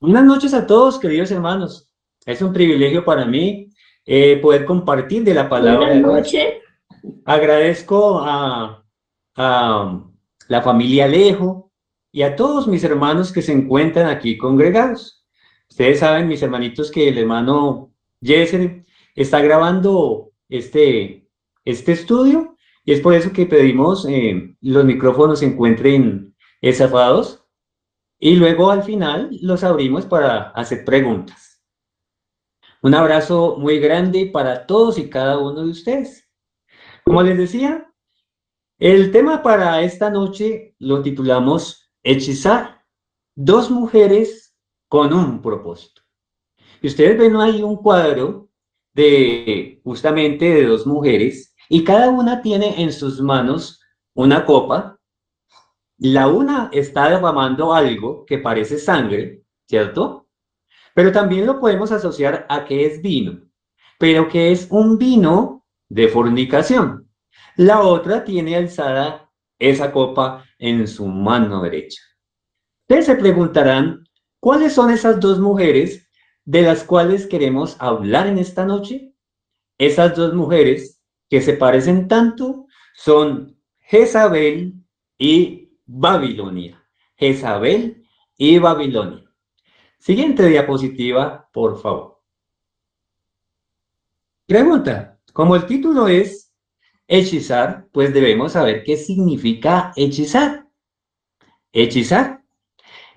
Buenas noches a todos, queridos hermanos. Es un privilegio para mí poder compartir de la palabra Buenas de Dios. noches. Agradezco a la familia Alejo y a todos mis hermanos que se encuentran aquí congregados. Ustedes saben, mis hermanitos, que el hermano Jesen está grabando este estudio y es por eso que pedimos los micrófonos se encuentren cerrados y luego al final los abrimos para hacer preguntas. Un abrazo muy grande para todos y cada uno de ustedes. Como les decía, el tema para esta noche lo titulamos Hechizar, dos mujeres con un propósito. Y ustedes ven ahí un cuadro de justamente de dos mujeres y cada una tiene en sus manos una copa. La una está derramando algo que parece sangre, ¿cierto? Pero también lo podemos asociar a que es vino, pero que es un vino de fornicación. La otra tiene alzada esa copa en su mano derecha. Ustedes se preguntarán, ¿cuáles son esas dos mujeres de las cuales queremos hablar en esta noche? Esas dos mujeres que se parecen tanto son Jezabel y Babilonia. Jezabel y Babilonia. Siguiente diapositiva, por favor. Pregunta, como el título es hechizar, pues debemos saber qué significa hechizar. Hechizar,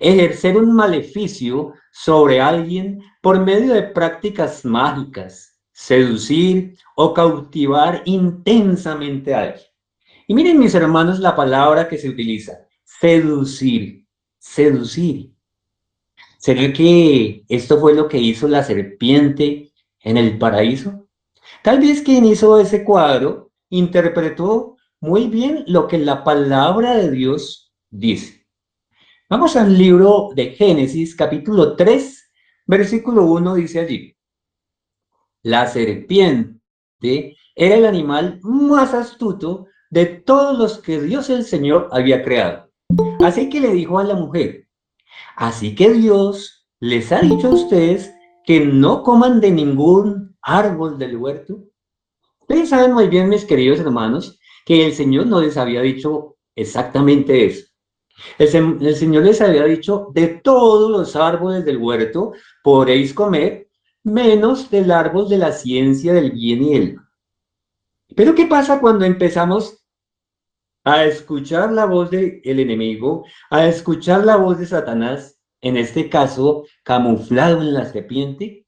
ejercer un maleficio sobre alguien por medio de prácticas mágicas, seducir o cautivar intensamente a alguien. Y miren, mis hermanos, la palabra que se utiliza, seducir, seducir. ¿Será que esto fue lo que hizo la serpiente en el paraíso? Tal vez quien hizo ese cuadro interpretó muy bien lo que la palabra de Dios dice. Vamos al libro de Génesis, capítulo 3, versículo 1, dice allí, la serpiente era el animal más astuto de todos los que Dios el Señor había creado. Así que le dijo a la mujer, así que Dios les ha dicho a ustedes que no coman de ningún árbol del huerto. Ustedes saben muy bien, mis queridos hermanos, que el Señor no les había dicho exactamente eso. El Señor les había dicho, de todos los árboles del huerto podréis comer, menos del árbol de la ciencia del bien y el mal. Pero ¿qué pasa cuando empezamos a escuchar la voz del enemigo, a escuchar la voz de Satanás, en este caso camuflado en la serpiente?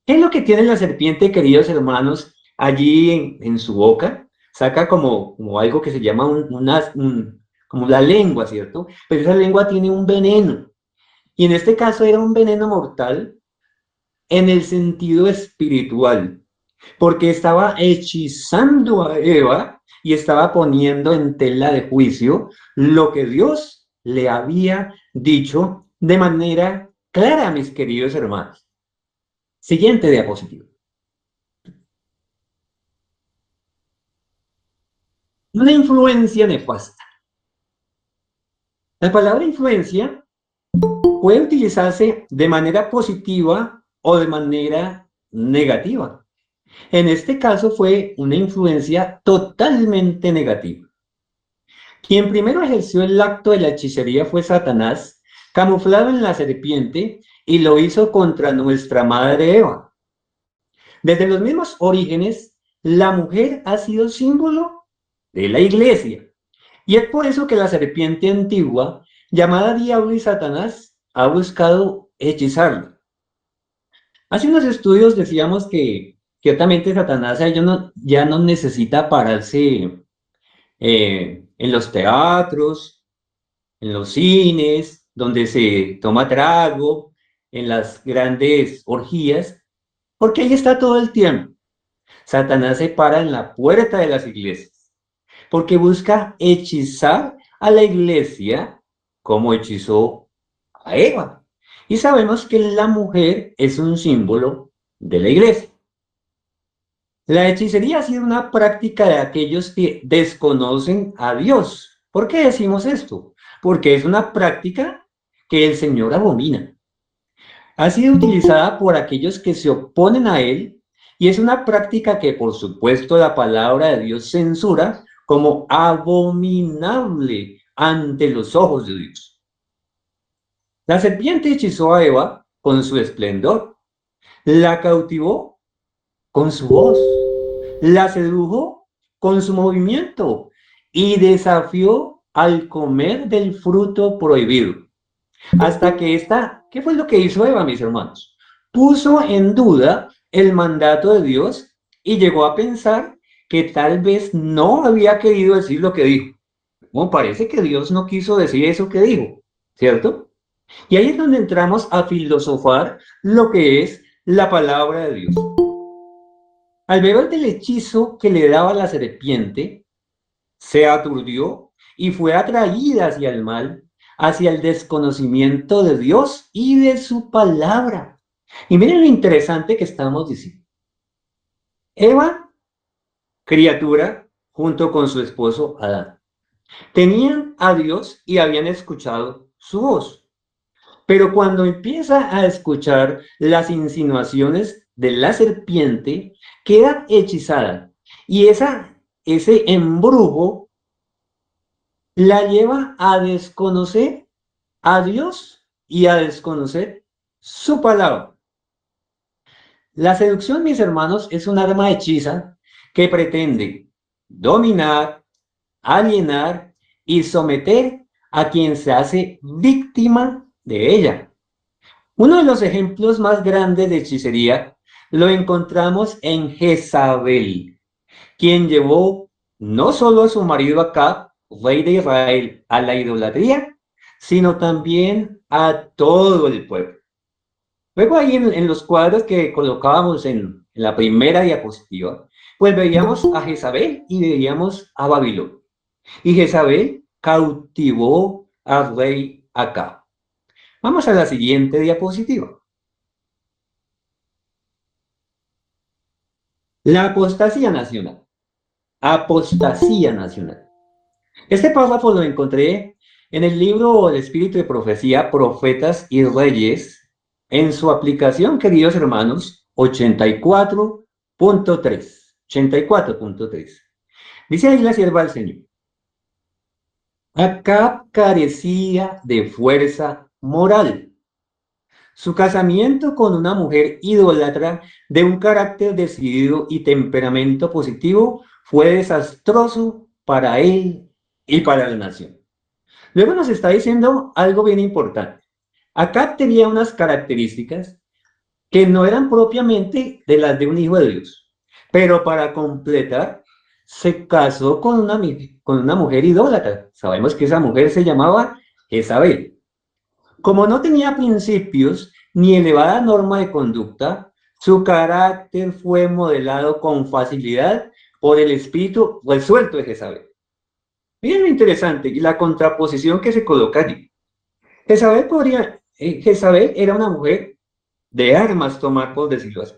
¿Qué es lo que tiene la serpiente, queridos hermanos, allí en su boca? Saca como algo que se llama como la lengua, ¿cierto? Pero esa lengua tiene un veneno. Y en este caso era un veneno mortal en el sentido espiritual, porque estaba hechizando a Eva y estaba poniendo en tela de juicio lo que Dios le había dicho de manera clara, mis queridos hermanos. Siguiente diapositiva. Una influencia nefasta. La palabra influencia puede utilizarse de manera positiva o de manera negativa. En este caso fue una influencia totalmente negativa. Quien primero ejerció el acto de la hechicería fue Satanás, camuflado en la serpiente, y lo hizo contra nuestra madre Eva. Desde los mismos orígenes, la mujer ha sido símbolo de la iglesia. Y es por eso que la serpiente antigua, llamada Diablo y Satanás, ha buscado hechizarlo. Hace unos estudios decíamos que ciertamente Satanás ya no necesita pararse en los teatros, en los cines, donde se toma trago, en las grandes orgías, porque ahí está todo el tiempo. Satanás se para en la puerta de las iglesias, porque busca hechizar a la iglesia como hechizó a Eva. Y sabemos que la mujer es un símbolo de la iglesia. La hechicería ha sido una práctica de aquellos que desconocen a Dios. ¿Por qué decimos esto? Porque es una práctica que el Señor abomina. Ha sido utilizada por aquellos que se oponen a él y es una práctica que, por supuesto, la palabra de Dios censura como abominable ante los ojos de Dios. La serpiente hechizó a Eva con su esplendor, la cautivó con su voz, la sedujo con su movimiento y desafió al comer del fruto prohibido. Hasta que ¿qué fue lo que hizo Eva, mis hermanos? Puso en duda el mandato de Dios y llegó a pensar que tal vez no había querido decir lo que dijo. Bueno, parece que Dios no quiso decir eso que dijo, ¿cierto? Y ahí es donde entramos a filosofar lo que es la palabra de Dios. Al beber del hechizo que le daba la serpiente, se aturdió y fue atraída hacia el mal, hacia el desconocimiento de Dios y de su palabra. Y miren lo interesante que estamos diciendo. Eva, criatura, junto con su esposo Adán, tenían a Dios y habían escuchado su voz. Pero cuando empieza a escuchar las insinuaciones de la serpiente, queda hechizada. Y ese embrujo la lleva a desconocer a Dios y a desconocer su palabra. La seducción, mis hermanos, es un arma hechiza que pretende dominar, alienar y someter a quien se hace víctima de ella. Uno de los ejemplos más grandes de hechicería lo encontramos en Jezabel, quien llevó no solo a su marido Acab, rey de Israel, a la idolatría, sino también a todo el pueblo. Luego ahí en los cuadros que colocábamos en la primera diapositiva, pues veíamos a Jezabel y veíamos a Babilonia. Y Jezabel cautivó al rey Acab. Vamos a la siguiente diapositiva. La apostasía nacional. Apostasía nacional. Este párrafo lo encontré en el libro El Espíritu de Profecía, Profetas y Reyes, en su aplicación, queridos hermanos, 84.3. 84.3. Dice ahí la sierva del Señor. Acab carecía de fuerza moral. Su casamiento con una mujer idólatra de un carácter decidido y temperamento positivo fue desastroso para él y para la nación. Luego nos está diciendo algo bien importante. Acab tenía unas características que no eran propiamente de las de un hijo de Dios, pero para completar, se casó con una mujer idólatra. Sabemos que esa mujer se llamaba Jezabel. Como no tenía principios ni elevada norma de conducta, su carácter fue modelado con facilidad por el espíritu resuelto de Jezabel. Miren lo interesante y la contraposición que se coloca allí. Jezabel era una mujer de armas tomar, por decirlo así.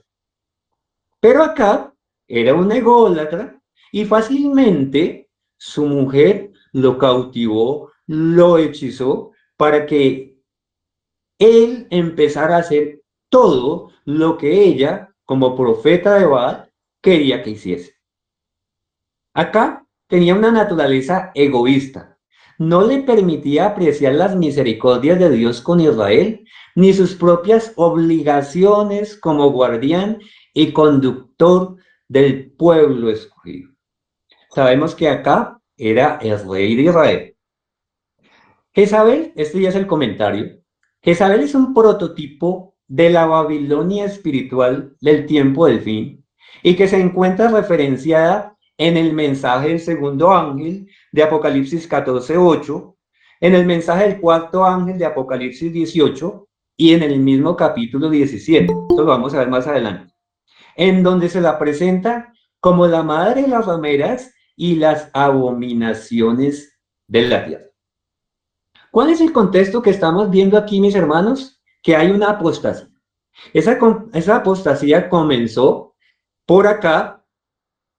Pero acá era un ególatra y fácilmente su mujer lo cautivó, lo hechizó para que él empezara a hacer todo lo que ella, como profeta de Baal, quería que hiciese. Acá tenía una naturaleza egoísta. No le permitía apreciar las misericordias de Dios con Israel, ni sus propias obligaciones como guardián y conductor del pueblo escogido. Sabemos que acá era el rey de Israel. Jezabel, este ya es el comentario. Jezabel es un prototipo de la Babilonia espiritual del tiempo del fin y que se encuentra referenciada en el mensaje del segundo ángel de Apocalipsis 14:8, en el mensaje del cuarto ángel de Apocalipsis 18 y en el mismo capítulo 17. Esto lo vamos a ver más adelante, en donde se la presenta como la madre de las rameras y las abominaciones de la tierra. ¿Cuál es el contexto que estamos viendo aquí, mis hermanos? Que hay una apostasía. Esa apostasía comenzó por acá,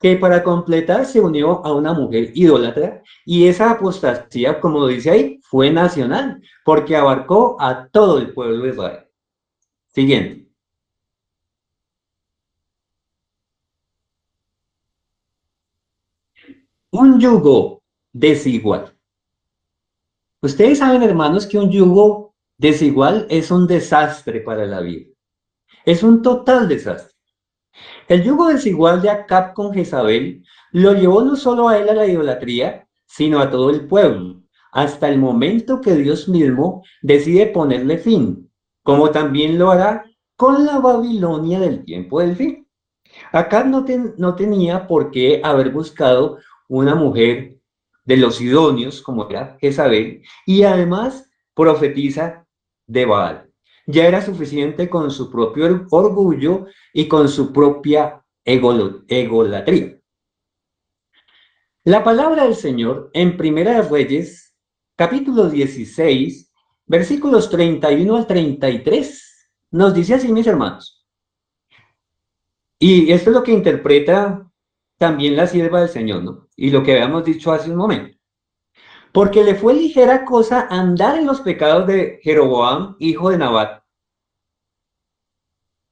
que para completar se unió a una mujer idólatra, y esa apostasía, como dice ahí, fue nacional, porque abarcó a todo el pueblo de Israel. Siguiente. Un yugo desigual. Ustedes saben, hermanos, que un yugo desigual es un desastre para la vida. Es un total desastre. El yugo desigual de Acab con Jezabel lo llevó no solo a él a la idolatría, sino a todo el pueblo, hasta el momento que Dios mismo decide ponerle fin, como también lo hará con la Babilonia del tiempo del fin. Acab no tenía por qué haber buscado una mujer de los sidonios, como era Jezabel, y además profetiza de Baal. Ya era suficiente con su propio orgullo y con su propia egolatría. La palabra del Señor en Primera de Reyes, capítulo 16, versículos 31 al 33, nos dice así, mis hermanos. Y esto es lo que interpreta también la sierva del Señor, ¿no? Y lo que habíamos dicho hace un momento. Porque le fue ligera cosa andar en los pecados de Jeroboam, hijo de Nabat.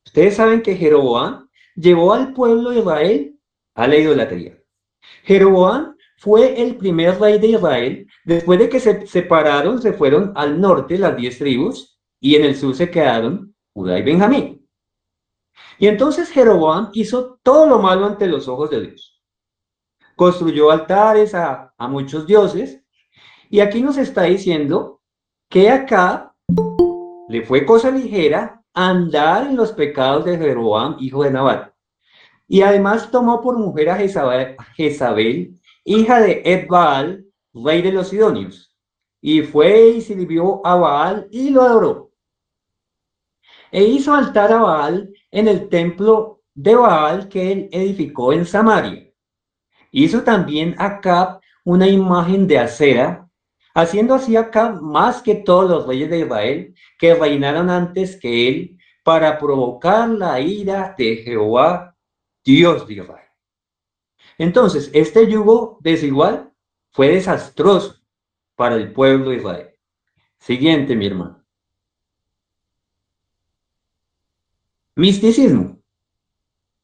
Ustedes saben que Jeroboam llevó al pueblo de Israel a la idolatría. Jeroboam fue el primer rey de Israel. Después de que se separaron, se fueron al norte las 10 tribus y en el sur se quedaron Judá y Benjamín. Y entonces Jeroboam hizo todo lo malo ante los ojos de Dios. Construyó altares a muchos dioses. Y aquí nos está diciendo que acá le fue cosa ligera andar en los pecados de Jeroboam, hijo de Nabat. Y además tomó por mujer a Jezabel, hija de Ed-Baal, rey de los Sidonios. Y fue y sirvió a Baal y lo adoró. E hizo altar a Baal en el templo de Baal que él edificó en Samaria. Hizo también Acab una imagen de acera, haciendo así Acab más que todos los reyes de Israel que reinaron antes que él, para provocar la ira de Jehová, Dios de Israel. Entonces, este yugo desigual fue desastroso para el pueblo de Israel. Siguiente, mi hermano. Misticismo.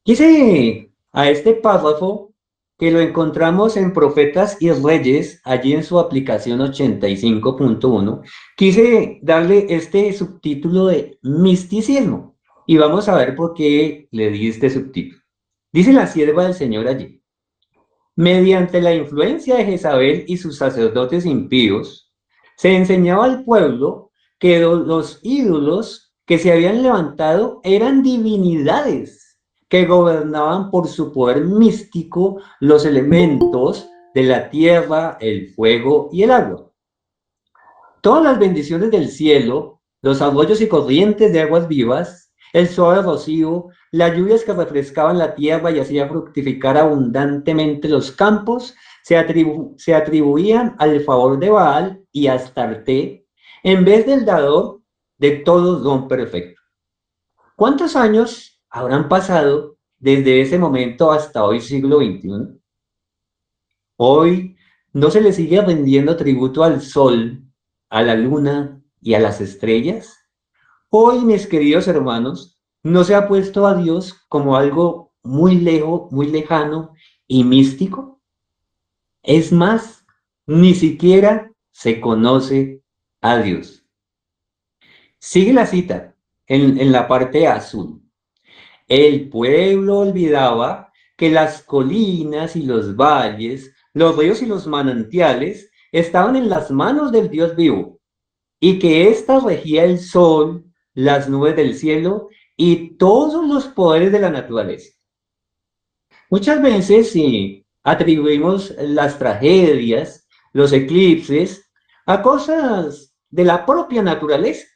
Quise a este párrafo que lo encontramos en Profetas y Reyes, allí en su aplicación 85.1, quise darle este subtítulo de misticismo. Y vamos a ver por qué le di este subtítulo. Dice la sierva del Señor allí. Mediante la influencia de Jezabel y sus sacerdotes impíos, se enseñaba al pueblo que los ídolos que se habían levantado eran divinidades que gobernaban por su poder místico los elementos de la tierra, el fuego y el agua. Todas las bendiciones del cielo, los arroyos y corrientes de aguas vivas, el suave rocío, las lluvias que refrescaban la tierra y hacían fructificar abundantemente los campos, se atribuían al favor de Baal y Astarte, en vez del dador de todo don perfecto. ¿Cuántos años habrán pasado desde ese momento hasta hoy, siglo XXI? Hoy no se le sigue rindiendo tributo al sol, a la luna y a las estrellas. Hoy, mis queridos hermanos, no se ha puesto a Dios como algo muy lejos, muy lejano y místico. Es más, ni siquiera se conoce a Dios. Sigue la cita en la parte azul. El pueblo olvidaba que las colinas y los valles, los ríos y los manantiales estaban en las manos del Dios vivo y que ésta regía el sol, las nubes del cielo y todos los poderes de la naturaleza. Muchas veces si atribuimos las tragedias, los eclipses, a cosas de la propia naturaleza,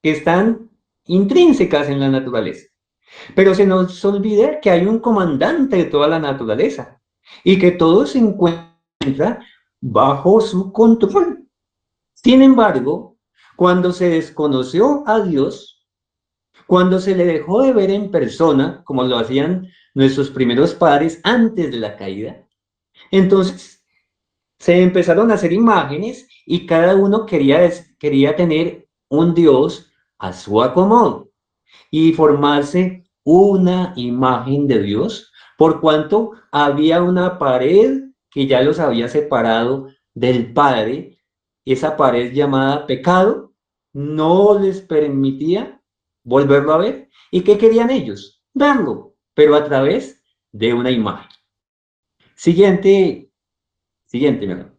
que están intrínsecas en la naturaleza. Pero se nos olvida que hay un comandante de toda la naturaleza y que todo se encuentra bajo su control. Sin embargo, cuando se desconoció a Dios, cuando se le dejó de ver en persona, como lo hacían nuestros primeros padres antes de la caída, entonces se empezaron a hacer imágenes y cada uno quería tener un Dios a su acomodo. y formarse una imagen de Dios, por cuanto había una pared que ya los había separado del Padre, esa pared llamada pecado, no les permitía volverlo a ver. ¿Y qué querían ellos? Verlo, pero a través de una imagen. Siguiente, siguiente, mi hermano.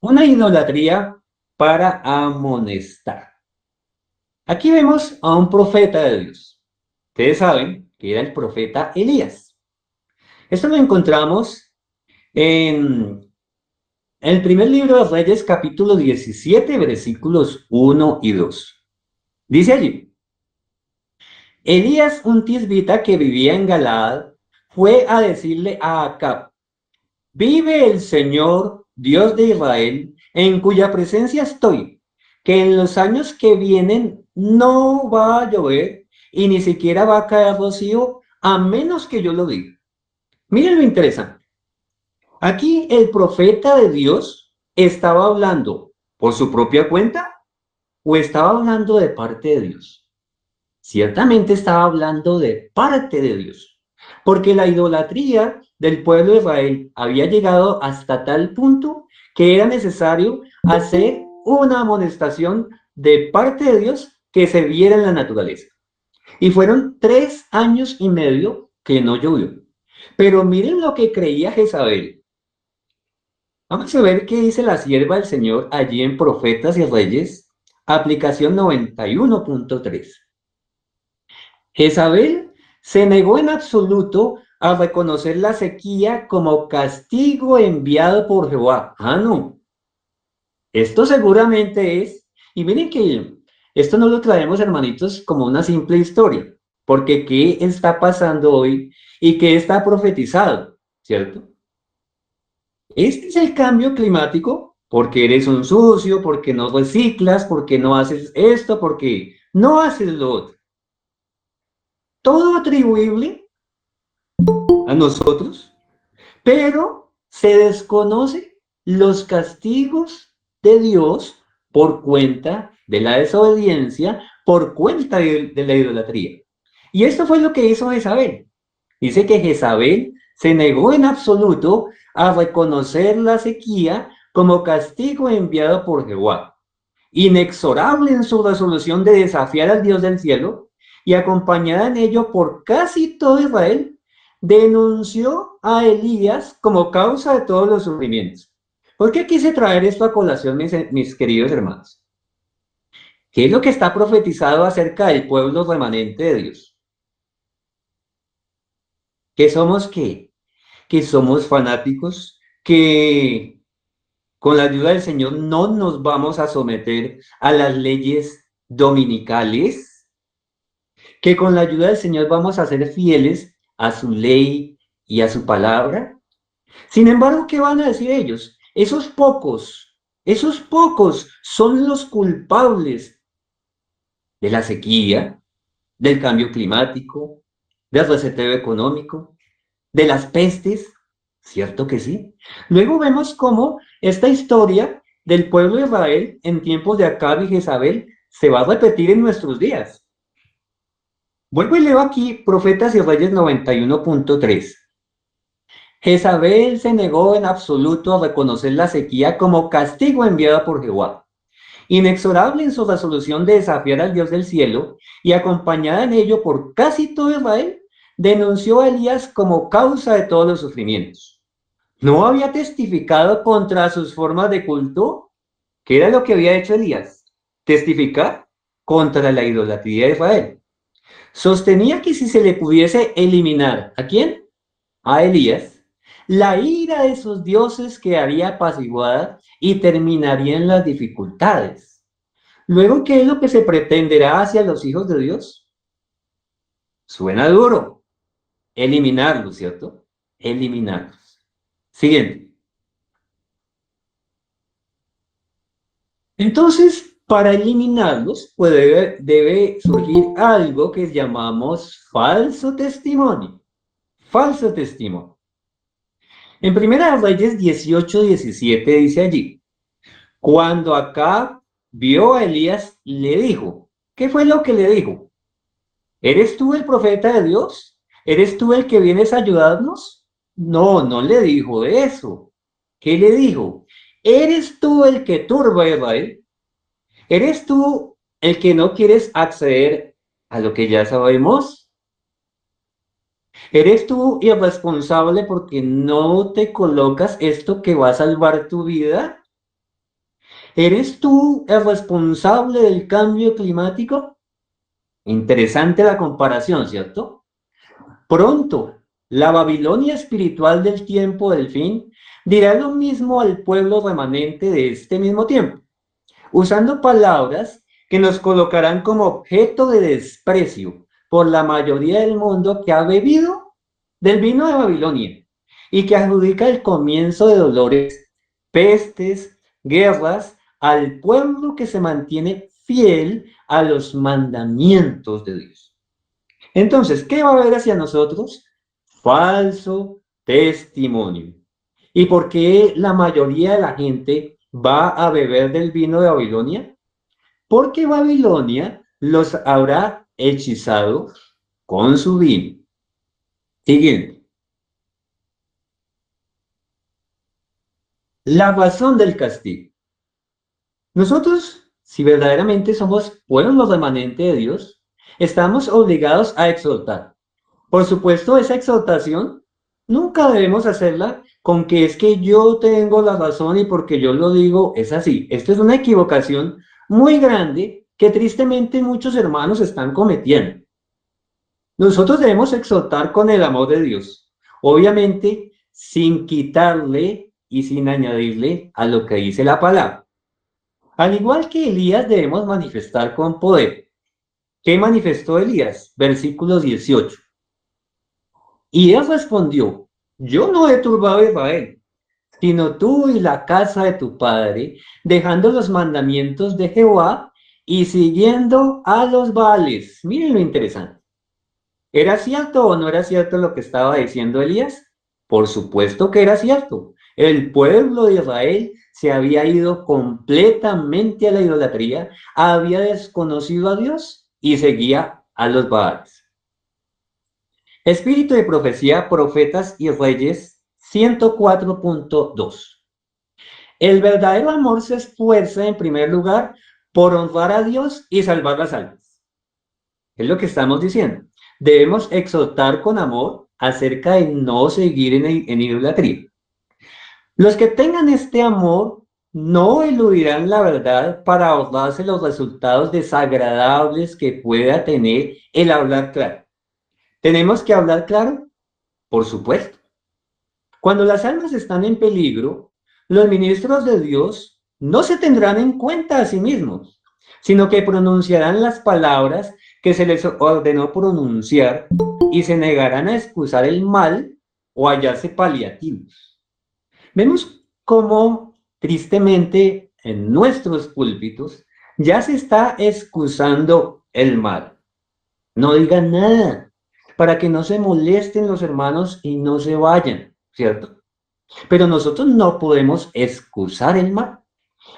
Una idolatría para amonestar. Aquí vemos a un profeta de Dios. Ustedes saben que era el profeta Elías. Esto lo encontramos en el primer libro de Reyes, capítulo 17, versículos 1 y 2. Dice allí, Elías, un tisbita que vivía en Galaad, fue a decirle a Acab, vive el Señor, Dios de Israel, en cuya presencia estoy, que en los años que vienen no va a llover y ni siquiera va a caer rocío, a menos que yo lo diga. Miren lo interesante. Aquí el profeta de Dios estaba hablando por su propia cuenta o estaba hablando de parte de Dios. Ciertamente estaba hablando de parte de Dios, porque la idolatría del pueblo de Israel había llegado hasta tal punto que era necesario hacer una amonestación de parte de Dios que se viera en la naturaleza. Y fueron 3 años y medio que no llovió. Pero miren lo que creía Jezabel. Vamos a ver qué dice la sierva del Señor allí en Profetas y Reyes, aplicación 91.3. Jezabel se negó en absoluto a reconocer la sequía como castigo enviado por Jehová. Ah, no. Esto seguramente es, y miren que esto no lo traemos, hermanitos, como una simple historia, porque ¿qué está pasando hoy y qué está profetizado? ¿Cierto? Este es el cambio climático porque eres un sucio, porque no reciclas, porque no haces esto, porque no haces lo otro. Todo atribuible a nosotros, pero se desconoce los castigos de Dios por cuenta de la desobediencia, por cuenta de la idolatría. Y esto fue lo que hizo Jezabel. Dice que Jezabel se negó en absoluto a reconocer la sequía como castigo enviado por Jehová, inexorable en su resolución de desafiar al Dios del cielo y acompañada en ello por casi todo Israel, denunció a Elías como causa de todos los sufrimientos. ¿Por qué quise traer esto a colación, mis queridos hermanos? ¿Qué es lo que está profetizado acerca del pueblo remanente de Dios? ¿Qué somos qué? Que somos fanáticos, que con la ayuda del Señor no nos vamos a someter a las leyes dominicales, que con la ayuda del Señor vamos a ser fieles a su ley y a su palabra. Sin embargo, ¿qué van a decir ellos? Esos pocos son los culpables de la sequía, del cambio climático, del reseteo económico, de las pestes, ¿cierto que sí? Luego vemos cómo esta historia del pueblo de Israel en tiempos de Acab y Jezabel se va a repetir en nuestros días. Vuelvo y leo aquí Profetas y Reyes 91.3. Jezabel se negó en absoluto a reconocer la sequía como castigo enviado por Jehová. Inexorable en su resolución de desafiar al Dios del cielo y acompañada en ello por casi todo Israel, denunció a Elías como causa de todos los sufrimientos. ¿No había testificado contra sus formas de culto? ¿Qué era lo que había hecho Elías? Testificar contra la idolatría de Israel. Sostenía que si se le pudiese eliminar, ¿a quién? A Elías, la ira de sus dioses quedaría apaciguada y terminarían las dificultades. Luego, ¿qué es lo que se pretenderá hacia los hijos de Dios? Suena duro. Eliminarlos, ¿cierto? Eliminarlos. Siguiente. Entonces, para eliminarlos, pues debe surgir algo que llamamos falso testimonio. Falso testimonio. En Primera Reyes 18:17 dice allí, cuando acá vio a Elías, le dijo, ¿qué fue lo que le dijo? ¿Eres tú el profeta de Dios? ¿Eres tú el que vienes a ayudarnos? No, no le dijo eso. ¿Qué le dijo? ¿Eres tú el que turba a Israel? ¿Eres tú el que no quieres acceder a lo que ya sabemos? ¿Eres tú irresponsable porque no te colocas esto que va a salvar tu vida? ¿Eres tú el responsable del cambio climático? Interesante la comparación, ¿cierto? Pronto, la Babilonia espiritual del tiempo del fin dirá lo mismo al pueblo remanente de este mismo tiempo, usando palabras que nos colocarán como objeto de desprecio por la mayoría del mundo que ha bebido del vino de Babilonia y que adjudica el comienzo de dolores, pestes, guerras al pueblo que se mantiene fiel a los mandamientos de Dios. Entonces, ¿qué va a haber hacia nosotros? Falso testimonio. ¿Y por qué la mayoría de la gente va a beber del vino de Babilonia? Porque Babilonia los habrá hechizado con su vino. Siguiente. La razón del castigo. Nosotros, si verdaderamente somos pueblo remanente de Dios, estamos obligados a exhortar. Por supuesto, esa exhortación nunca debemos hacerla con que es que yo tengo la razón y porque yo lo digo es así. Esto es una equivocación muy grande que tristemente muchos hermanos están cometiendo. Nosotros debemos exhortar con el amor de Dios, obviamente sin quitarle y sin añadirle a lo que dice la palabra. Al igual que Elías debemos manifestar con poder. ¿Qué manifestó Elías? Versículo 18. Y él respondió, yo no he turbado a Israel, sino tú y la casa de tu padre, dejando los mandamientos de Jehová y siguiendo a los Baales. Miren lo interesante. ¿Era cierto o no era cierto lo que estaba diciendo Elías? Por supuesto que era cierto. El pueblo de Israel se había ido completamente a la idolatría, había desconocido a Dios y seguía a los Baales. Espíritu de profecía, profetas y reyes, 104.2. El verdadero amor se esfuerza en primer lugar por honrar a Dios y salvar las almas. Es lo que estamos diciendo. Debemos exhortar con amor acerca de no seguir en idolatría. Los que tengan este amor no eludirán la verdad para ahorrarse los resultados desagradables que pueda tener el hablar claro. ¿Tenemos que hablar claro? Por supuesto. Cuando las almas están en peligro, los ministros de Dios no se tendrán en cuenta a sí mismos, sino que pronunciarán las palabras que se les ordenó pronunciar y se negarán a excusar el mal o hallarse paliativos. Vemos cómo tristemente en nuestros púlpitos ya se está excusando el mal. No digan nada para que no se molesten los hermanos y no se vayan, ¿cierto? Pero nosotros no podemos excusar el mal.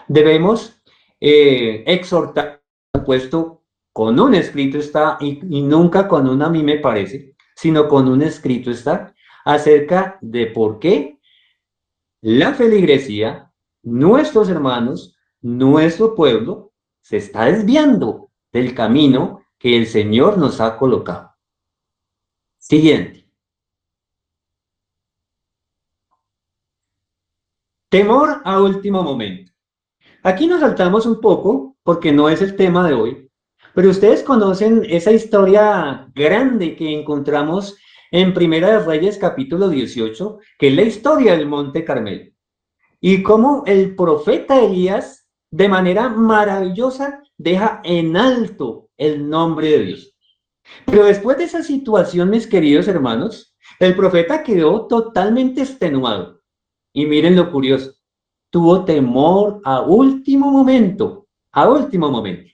Debemos exhortar, por supuesto, con un escrito está, y nunca con un a mí me parece, sino con un escrito está, acerca de por qué la feligresía, nuestros hermanos, nuestro pueblo, se está desviando del camino que el Señor nos ha colocado. Siguiente. Temor a último momento. Aquí nos saltamos un poco porque no es el tema de hoy, pero ustedes conocen esa historia grande que encontramos en Primera de Reyes capítulo 18, que es la historia del Monte Carmelo, y cómo el profeta Elías de manera maravillosa deja en alto el nombre de Dios. Pero después de esa situación, mis queridos hermanos, el profeta quedó totalmente extenuado. Y miren lo curioso, tuvo temor a último momento, a último momento.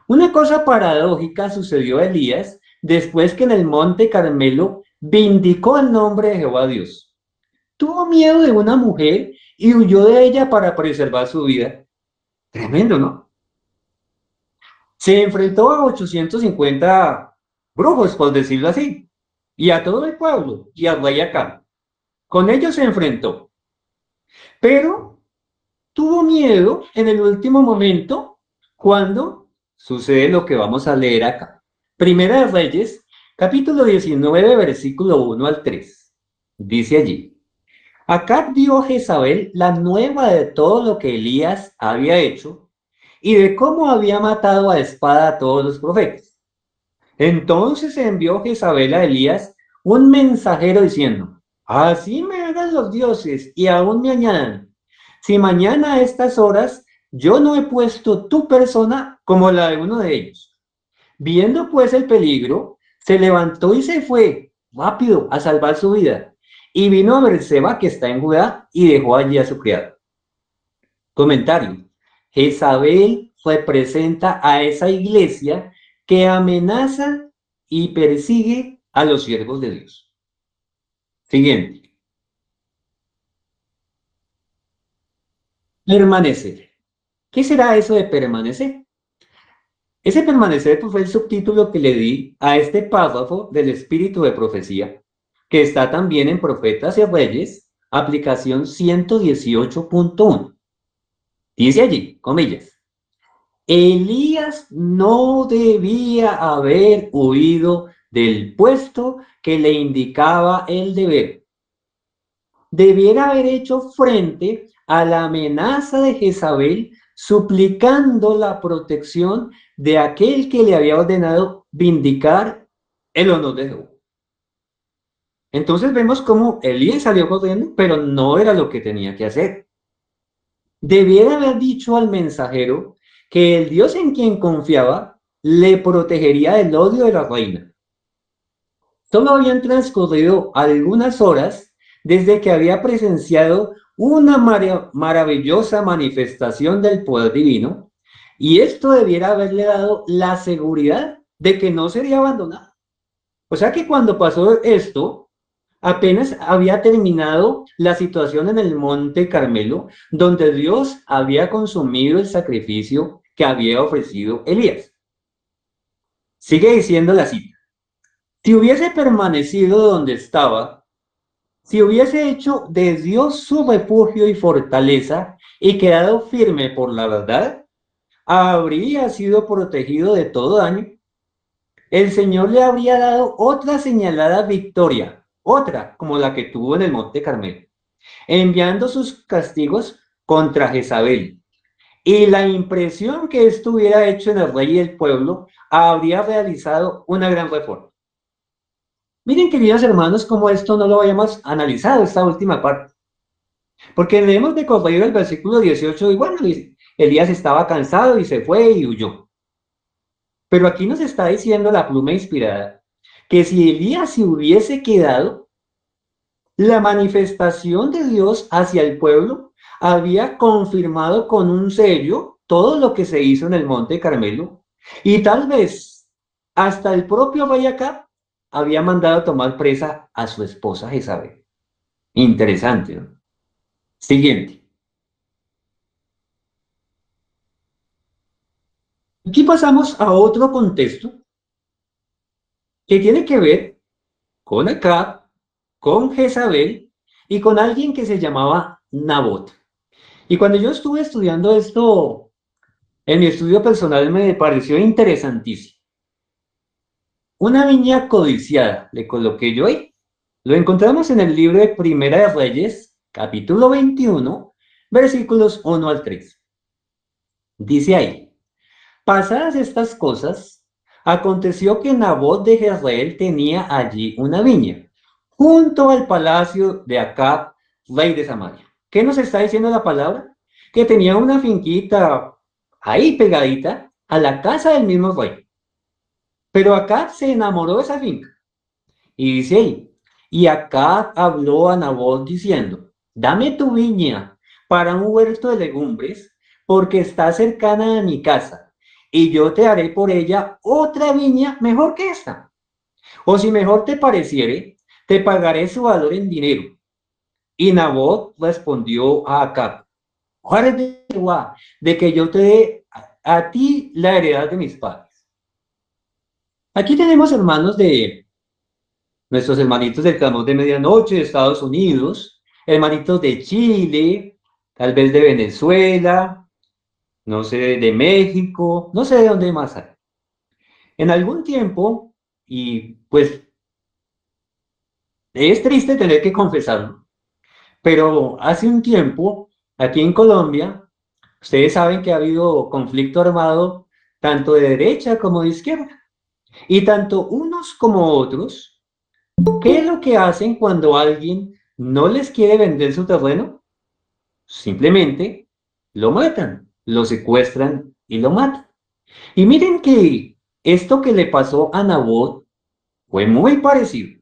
Una cosa paradójica sucedió a Elías después que en el monte Carmelo vindicó el nombre de Jehová Dios. Tuvo miedo de una mujer y huyó de ella para preservar su vida. Tremendo, ¿no? Se enfrentó a 850 brujos, por decirlo así, y a todo el pueblo, y a rey Acab. Con ellos se enfrentó, pero tuvo miedo en el último momento cuando sucede lo que vamos a leer acá. Primera de Reyes, capítulo 19, versículo 1 al 3. Dice allí: Acab dio a Jezabel la nueva de todo lo que Elías había hecho y de cómo había matado a espada a todos los profetas. Entonces envió Jezabel a Elías un mensajero diciendo: Así me hagan los dioses y aún me añadan, si mañana a estas horas yo no he puesto tu persona como la de uno de ellos. Viendo pues el peligro, se levantó y se fue rápido a salvar su vida. Y vino a Berseba, que está en Judá, y dejó allí a su criado. Comentario: Jezabel representa a esa iglesia que amenaza y persigue a los siervos de Dios. Siguiente. Permanecer. ¿Qué será eso de permanecer? Ese permanecer pues, fue el subtítulo que le di a este párrafo del espíritu de profecía, que está también en Profetas y Reyes, aplicación 118.1. Dice allí, comillas: Elías no debía haber huido del puesto que le indicaba el deber. Debiera haber hecho frente a la amenaza de Jezabel, suplicando la protección de aquel que le había ordenado vindicar el honor de Jehová. Entonces vemos cómo Elías salió corriendo, pero no era lo que tenía que hacer. Debiera haber dicho al mensajero que el Dios en quien confiaba le protegería del odio de la reina. Solo habían transcurrido algunas horas desde que había presenciado una maravillosa manifestación del poder divino, y esto debiera haberle dado la seguridad de que no sería abandonado. O sea que cuando pasó esto, apenas había terminado la situación en el Monte Carmelo, donde Dios había consumido el sacrificio que había ofrecido Elías. Sigue diciendo la cita: Si hubiese permanecido donde estaba, si hubiese hecho de Dios su refugio y fortaleza y quedado firme por la verdad, habría sido protegido de todo daño. El Señor le habría dado otra señalada victoria, otra como la que tuvo en el Monte Carmelo, enviando sus castigos contra Jezabel. Y la impresión que esto hubiera hecho en el rey y el pueblo habría realizado una gran reforma. Miren, queridos hermanos, cómo esto no lo habíamos analizado, esta última parte. Porque leemos de corrido el versículo 18 y bueno, Elías estaba cansado y se fue y huyó. Pero aquí nos está diciendo la pluma inspirada que si Elías se hubiese quedado, la manifestación de Dios hacia el pueblo había confirmado con un sello todo lo que se hizo en el Monte Carmelo, y tal vez hasta el propio rey Acab había mandado tomar presa a su esposa Jezabel. Interesante, ¿no? Siguiente. Aquí pasamos a otro contexto que tiene que ver con Acab, con Jezabel y con alguien que se llamaba Nabot. Y cuando yo estuve estudiando esto en mi estudio personal me pareció interesantísimo. Una viña codiciada, le coloqué yo ahí. Lo encontramos en el libro de Primera de Reyes, capítulo 21, versículos 1 al 3. Dice ahí: Pasadas estas cosas, aconteció que Nabot de Jezreel tenía allí una viña, junto al palacio de Acab, rey de Samaria. ¿Qué nos está diciendo la palabra? Que tenía una finquita ahí pegadita a la casa del mismo rey. Pero Acab se enamoró de esa finca. Y dice ahí: y Acab habló a Nabot diciendo: Dame tu viña para un huerto de legumbres, porque está cercana a mi casa, y yo te haré por ella otra viña mejor que esta. O si mejor te pareciere, te pagaré su valor en dinero. Y Nabot respondió a Acab: Guárdate, Jehová, de que yo te dé a ti la heredad de mis padres. Aquí tenemos hermanos de nuestros hermanitos del clamor de medianoche de Estados Unidos, hermanitos de Chile, tal vez de Venezuela, no sé, de México, no sé de dónde más hay. En algún tiempo, y pues es triste tener que confesarlo, pero hace un tiempo, aquí en Colombia, ustedes saben que ha habido conflicto armado tanto de derecha como de izquierda, y tanto unos como otros, ¿qué es lo que hacen cuando alguien no les quiere vender su terreno? Simplemente lo matan, lo secuestran y lo matan. Y miren que esto que le pasó a Nabot fue muy parecido.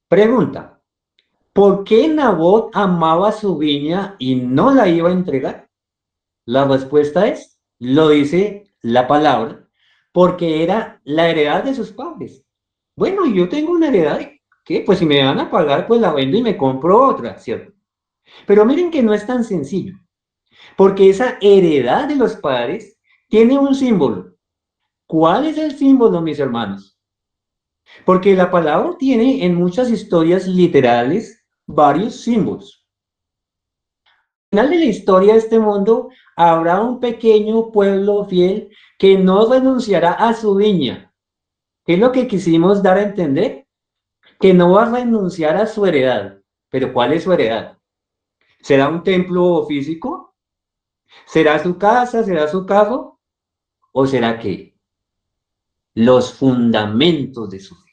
Pregunta, ¿por qué Nabot amaba su viña y no la iba a entregar? La respuesta es, lo dice la palabra, porque era la heredad de sus padres. Bueno, yo tengo una heredad, ¿qué? Pues si me van a pagar, pues la vendo y me compro otra, ¿cierto? Pero miren que no es tan sencillo, porque esa heredad de los padres tiene un símbolo. ¿Cuál es el símbolo, mis hermanos? Porque la palabra tiene en muchas historias literales varios símbolos. Al final de la historia de este mundo habrá un pequeño pueblo fiel que no renunciará a su viña. ¿Qué es lo que quisimos dar a entender? Que no va a renunciar a su heredad. ¿Pero cuál es su heredad? ¿Será un templo físico? ¿Será su casa? ¿Será su carro? ¿O será qué? Los fundamentos de su fe.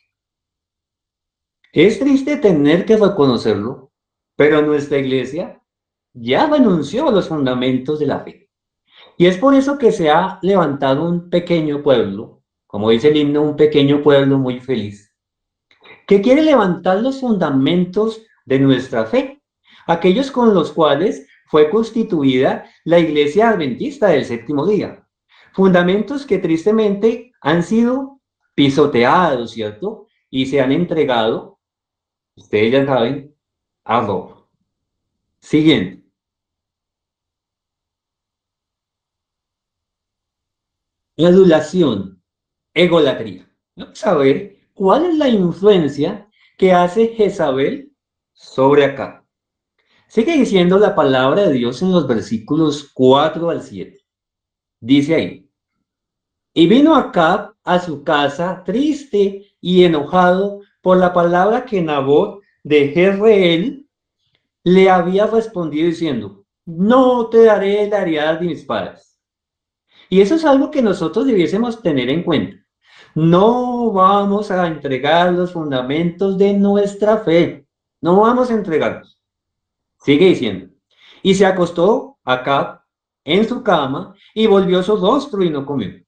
Es triste tener que reconocerlo, pero nuestra iglesia ya renunció a los fundamentos de la fe. Y es por eso que se ha levantado un pequeño pueblo, como dice el himno, un pequeño pueblo muy feliz, que quiere levantar los fundamentos de nuestra fe, aquellos con los cuales fue constituida la iglesia adventista del séptimo día. Fundamentos que tristemente han sido pisoteados, ¿cierto? Y se han entregado, ustedes ya saben, a robo. Siguiente, adulación, egolatría. Vamos a ver cuál es la influencia que hace Jezabel sobre acá. Sigue diciendo la palabra de Dios en los versículos 4 al 7. Dice ahí, y vino Acab a su casa triste y enojado por la palabra que Nabot de Jezreel le había respondido diciendo, no te daré la heredad de mis padres. Y eso es algo que nosotros debiésemos tener en cuenta. No vamos a entregar los fundamentos de nuestra fe. No vamos a entregarlos. Sigue diciendo. Y se acostó acá en su cama y volvió su rostro y no comió.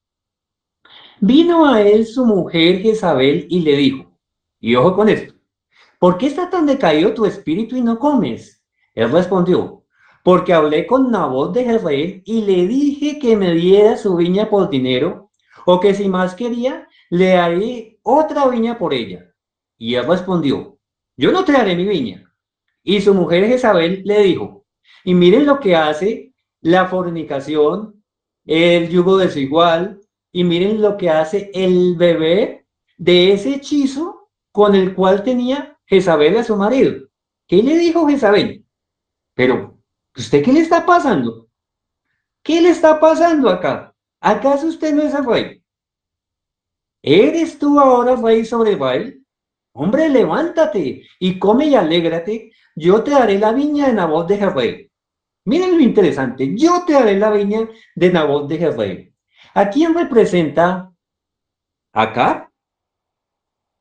Vino a él su mujer Jezabel y le dijo, y ojo con esto, ¿por qué está tan decaído tu espíritu y no comes? Él respondió, porque hablé con Nabot de Jezreel y le dije que me diera su viña por dinero, o que si más quería, le daré otra viña por ella. Y él respondió, yo no te daré mi viña. Y su mujer Jezabel le dijo, y miren lo que hace la fornicación, el yugo desigual, y miren lo que hace el bebé de ese hechizo con el cual tenía Jezabel a su marido. ¿Qué le dijo Jezabel? Pero, ¿usted qué le está pasando? ¿Qué le está pasando acá? ¿Acaso usted no es el rey? ¿Eres tú ahora rey sobre Israel? Hombre, levántate y come y alégrate. Yo te daré la viña de Nabot de Jezreel. Miren lo interesante. Yo te daré la viña de Nabot de Jezreel. ¿A quién representa acá?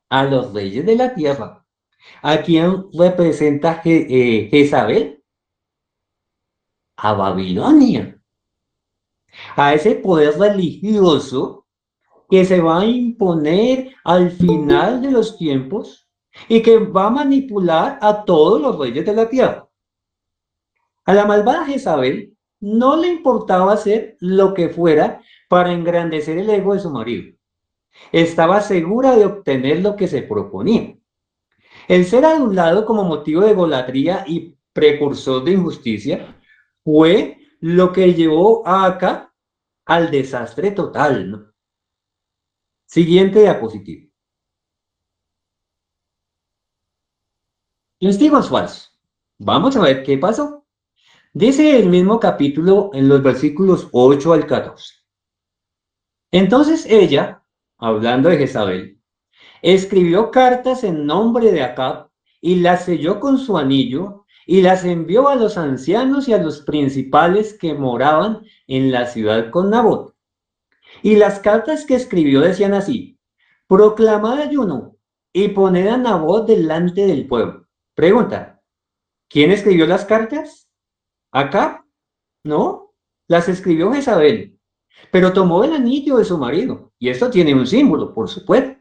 A los reyes de la tierra. ¿A quién representa Jezabel? A Babilonia. A ese poder religioso que se va a imponer al final de los tiempos y que va a manipular a todos los reyes de la tierra. A la malvada Jezabel no le importaba hacer lo que fuera para engrandecer el ego de su marido. Estaba segura de obtener lo que se proponía. El ser adulado como motivo de golatría y precursor de injusticia fue lo que llevó a acá al desastre total, ¿no? Siguiente diapositiva. Testigos falsos. Vamos a ver qué pasó. Dice el mismo capítulo en los versículos 8 al 14. Entonces ella, hablando de Jezabel, escribió cartas en nombre de Acab y las selló con su anillo y las envió a los ancianos y a los principales que moraban en la ciudad con Nabot. Y las cartas que escribió decían así: proclamad ayuno y poned a Nabot delante del pueblo. Pregunta: ¿quién escribió las cartas? ¿Acab? No, las escribió Jezabel, pero tomó el anillo de su marido. Y esto tiene un símbolo, por supuesto,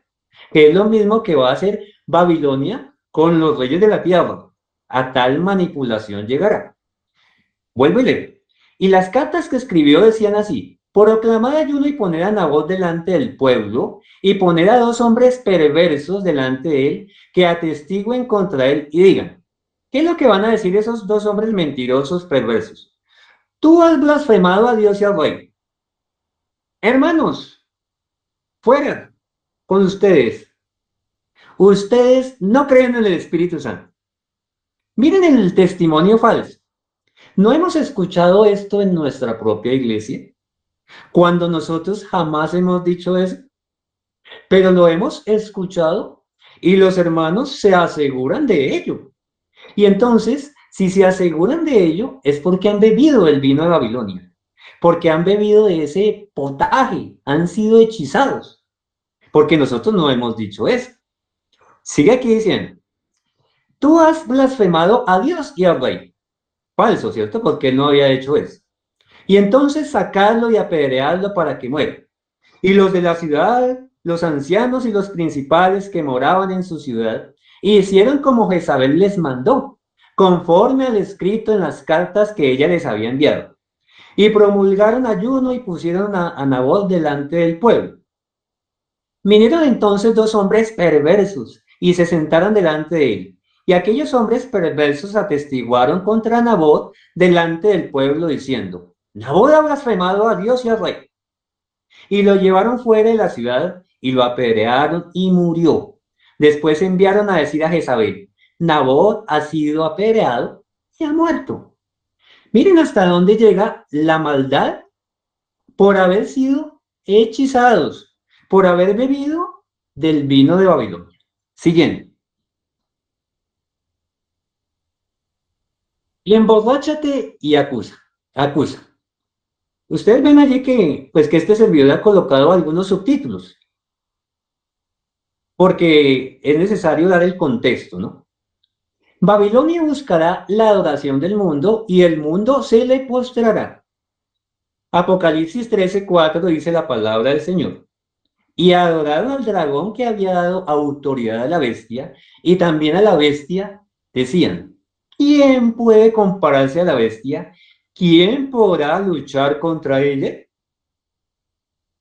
que es lo mismo que va a hacer Babilonia con los reyes de la tierra. A tal manipulación llegará. Vuelvo y leo. Y las cartas que escribió decían así: proclamad ayuno y poner a Nabot delante del pueblo, y poner a dos hombres perversos delante de él, que atestiguen contra él y digan. ¿Qué es lo que van a decir esos dos hombres mentirosos perversos? Tú has blasfemado a Dios y al rey. Hermanos, fuera con ustedes. Ustedes no creen en el Espíritu Santo. Miren el testimonio falso. ¿No hemos escuchado esto en nuestra propia iglesia? Cuando nosotros jamás hemos dicho eso, pero lo hemos escuchado y los hermanos se aseguran de ello. Y entonces, si se aseguran de ello, es porque han bebido el vino de Babilonia, porque han bebido de ese potaje, han sido hechizados, porque nosotros no hemos dicho eso. Sigue aquí diciendo: tú has blasfemado a Dios y al rey. Falso, ¿cierto? Porque él no había hecho eso. Y entonces sacadlo y apedreadlo para que muera. Y los de la ciudad, los ancianos y los principales que moraban en su ciudad, hicieron como Jezabel les mandó, conforme al escrito en las cartas que ella les había enviado. Y promulgaron ayuno y pusieron a Nabot delante del pueblo. Vinieron entonces dos hombres perversos y se sentaron delante de él. Y aquellos hombres perversos atestiguaron contra Nabot delante del pueblo, diciendo: Nabot ha blasfemado a Dios y al rey. Y lo llevaron fuera de la ciudad y lo apedrearon y murió. Después enviaron a decir a Jezabel: Nabot ha sido apedreado y ha muerto. Miren hasta dónde llega la maldad por haber sido hechizados, por haber bebido del vino de Babilonia. Siguiente. Y emborráchate y acusa. Acusa. Ustedes ven allí que, pues, que este servidor ha colocado algunos subtítulos, porque es necesario dar el contexto, ¿no? Babilonia buscará la adoración del mundo y el mundo se le postrará. Apocalipsis 13:4 dice la palabra del Señor. Y adoraron al dragón que había dado autoridad a la bestia, y también a la bestia decían: ¿quién puede compararse a la bestia? ¿Quién podrá luchar contra ella?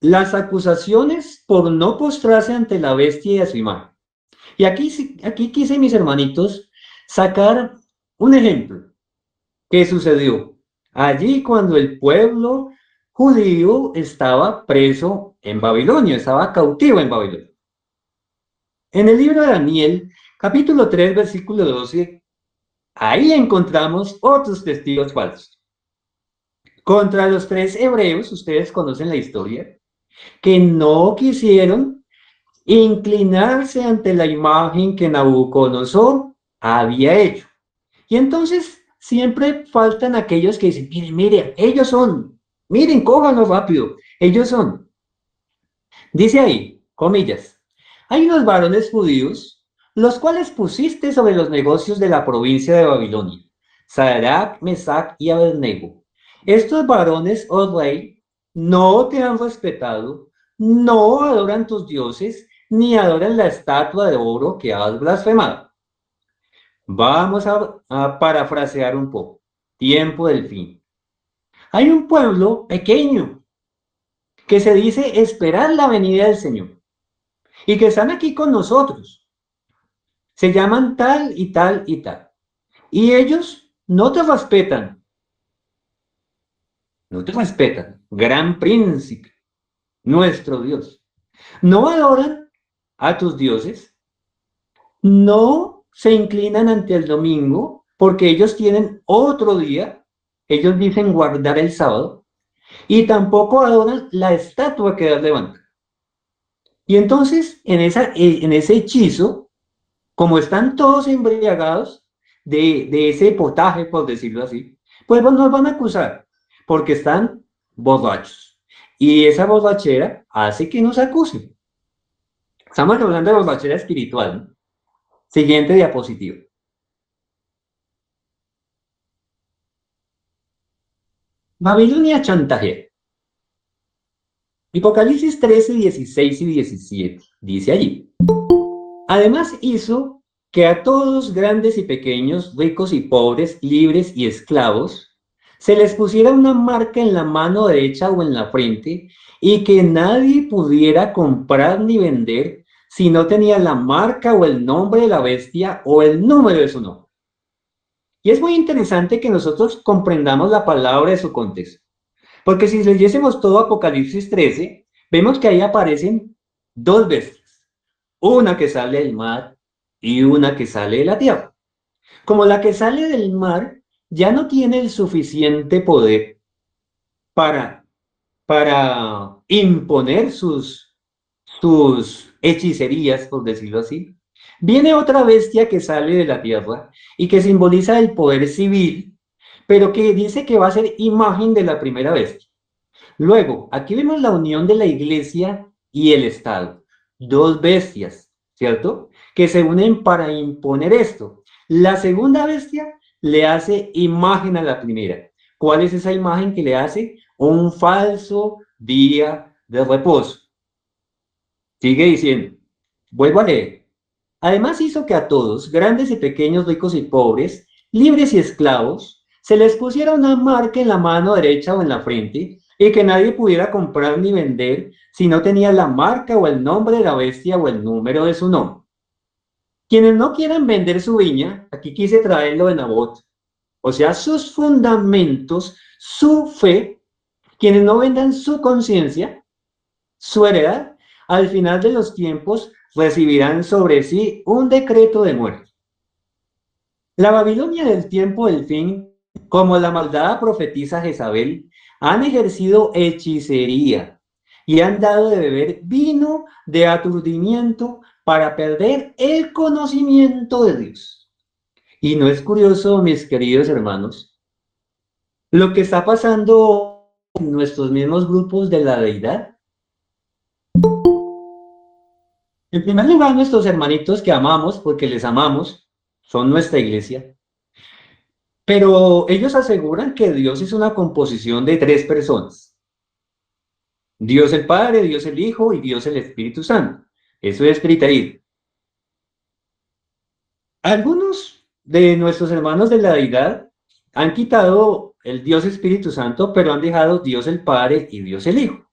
Las acusaciones por no postrarse ante la bestia y a su imagen. Y aquí quise, mis hermanitos, sacar un ejemplo que sucedió allí cuando el pueblo judío estaba preso en Babilonia, estaba cautivo en Babilonia. En el libro de Daniel, capítulo 3, versículo 12, ahí encontramos otros testigos falsos. Contra los tres hebreos, ustedes conocen la historia, que no quisieron inclinarse ante la imagen que Nabucodonosor había hecho. Y entonces siempre faltan aquellos que dicen: miren, miren, ellos son, miren, cójanlo rápido, ellos son. Dice ahí, comillas: hay unos varones judíos, los cuales pusiste sobre los negocios de la provincia de Babilonia, Sadrach, Mesach y Abednego. Estos varones, oh rey, no te han respetado, no adoran tus dioses, ni adoran la estatua de oro que has blasfemado. Vamos a parafrasear un poco. Tiempo del fin. Hay un pueblo pequeño que se dice esperar la venida del Señor y que están aquí con nosotros. Se llaman tal y tal y tal. Y ellos no te respetan, no te respetan, gran príncipe, nuestro Dios. No adoran a tus dioses, no se inclinan ante el domingo porque ellos tienen otro día, ellos dicen guardar el sábado, y tampoco adoran la estatua que das levanta. Y entonces, en ese hechizo, como están todos embriagados de ese potaje, por decirlo así, pues nos van a acusar, porque están borrachos. Y esa borrachera hace que nos acusen. Estamos hablando de borrachera espiritual, ¿no? Siguiente diapositiva. Babilonia chantajea. Apocalipsis 13, 16 y 17. Dice allí. Además hizo que a todos, grandes y pequeños, ricos y pobres, libres y esclavos, se les pusiera una marca en la mano derecha o en la frente y que nadie pudiera comprar ni vender si no tenía la marca o el nombre de la bestia o el número de su nombre. Y es muy interesante que nosotros comprendamos la palabra de su contexto, porque si leyésemos todo Apocalipsis 13, vemos que ahí aparecen dos bestias, una que sale del mar y una que sale de la tierra. Como la que sale del mar ya no tiene el suficiente poder para, para imponer sus hechicerías, por decirlo así, viene otra bestia que sale de la tierra y que simboliza el poder civil, pero que dice que va a ser imagen de la primera bestia. Luego, aquí vemos la unión de la iglesia y el Estado. Dos bestias, ¿cierto? Que se unen para imponer esto. La segunda bestia le hace imagen a la primera. ¿Cuál es esa imagen que le hace? Un falso día de reposo. Sigue diciendo, vuelvo a leer. Además hizo que a todos, grandes y pequeños, ricos y pobres, libres y esclavos, se les pusiera una marca en la mano derecha o en la frente y que nadie pudiera comprar ni vender si no tenía la marca o el nombre de la bestia o el número de su nombre. Quienes no quieran vender su viña, aquí quise traerlo de Nabot, o sea, sus fundamentos, su fe, quienes no vendan su conciencia, su heredad, al final de los tiempos recibirán sobre sí un decreto de muerte. La Babilonia del tiempo del fin, como la malvada profetisa Jezabel, han ejercido hechicería y han dado de beber vino de aturdimiento para perder el conocimiento de Dios. Y no es curioso, mis queridos hermanos, lo que está pasando en nuestros mismos grupos de la deidad. En primer lugar, nuestros hermanitos que amamos, porque les amamos, son nuestra iglesia. Pero ellos aseguran que Dios es una composición de tres personas. Dios el Padre, Dios el Hijo y Dios el Espíritu Santo. Eso es tritaísmo. Algunos de nuestros hermanos de la deidad han quitado el Dios Espíritu Santo, pero han dejado Dios el Padre y Dios el Hijo.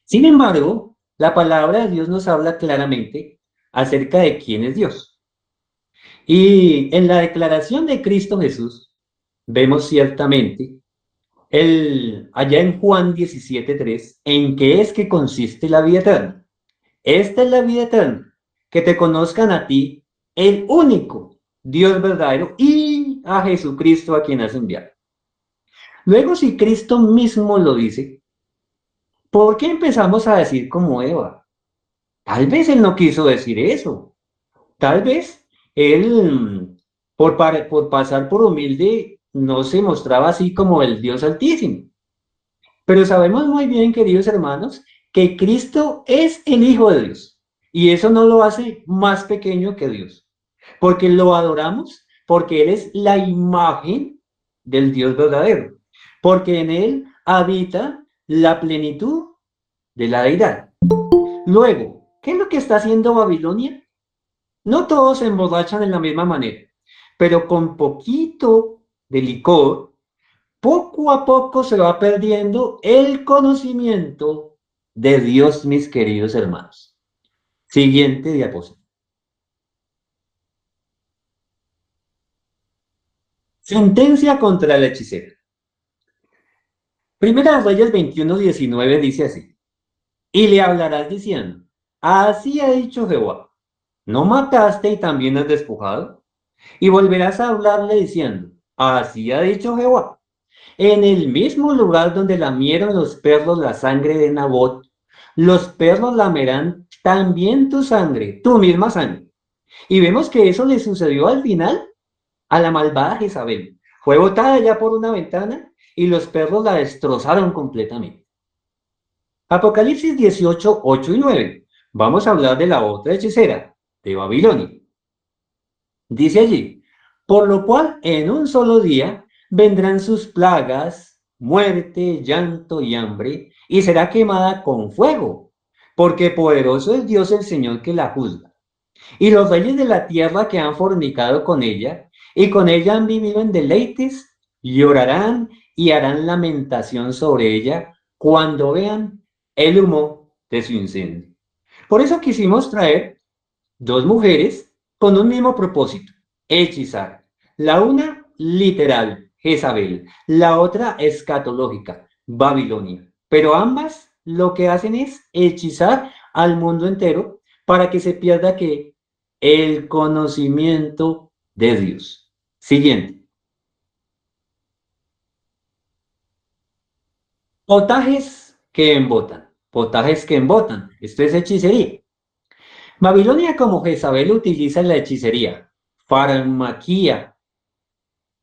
Sin embargo, la palabra de Dios nos habla claramente acerca de quién es Dios. Y en la declaración de Cristo Jesús, vemos ciertamente allá en Juan 17:3, ¿en qué es que consiste la vida eterna? Esta es la vida eterna, que te conozcan a ti, el único Dios verdadero, y a Jesucristo a quien has enviado. Luego, si Cristo mismo lo dice, ¿por qué empezamos a decir como Eva? Tal vez él no quiso decir eso. Tal vez él, por pasar por humilde, no se mostraba así como el Dios Altísimo. Pero sabemos muy bien, queridos hermanos, que Cristo es el Hijo de Dios. Y eso no lo hace más pequeño que Dios. Porque lo adoramos, porque Él es la imagen del Dios verdadero. Porque en Él habita la plenitud de la deidad. Luego, ¿qué es lo que está haciendo Babilonia? No todos se emborrachan de la misma manera, pero con poquito de licor poco a poco se va perdiendo el conocimiento de Dios, mis queridos hermanos. Siguiente diapositiva. Sentencia contra el hechicero. Primera de Reyes 21:19 dice así, y le hablarás diciendo, así ha dicho Jehová, ¿no mataste y también has despojado? Y volverás a hablarle diciendo, así ha dicho Jehová, en el mismo lugar donde lamieron los perros la sangre de Nabot, los perros lamerán también tu sangre, tu misma sangre. Y vemos que eso le sucedió al final a la malvada Jezabel. Fue botada ya por una ventana y los perros la destrozaron completamente. Apocalipsis 18, 8 y 9. Vamos a hablar de la otra hechicera, de Babilonia. Dice allí, por lo cual en un solo día vendrán sus plagas, muerte, llanto y hambre, y será quemada con fuego, porque poderoso es Dios el Señor que la juzga. Y los reyes de la tierra que han fornicado con ella, y con ella han vivido en deleites, llorarán y harán lamentación sobre ella cuando vean el humo de su incendio. Por eso quisimos traer dos mujeres con un mismo propósito, hechizar. La una literal, Jezabel, la otra escatológica, Babilonia. Pero ambas lo que hacen es hechizar al mundo entero para que se pierda que el conocimiento de Dios. Siguiente. Potajes que embotan. Potajes que embotan. Esto es hechicería. Babilonia como Jezabel utiliza la hechicería, farmaquía,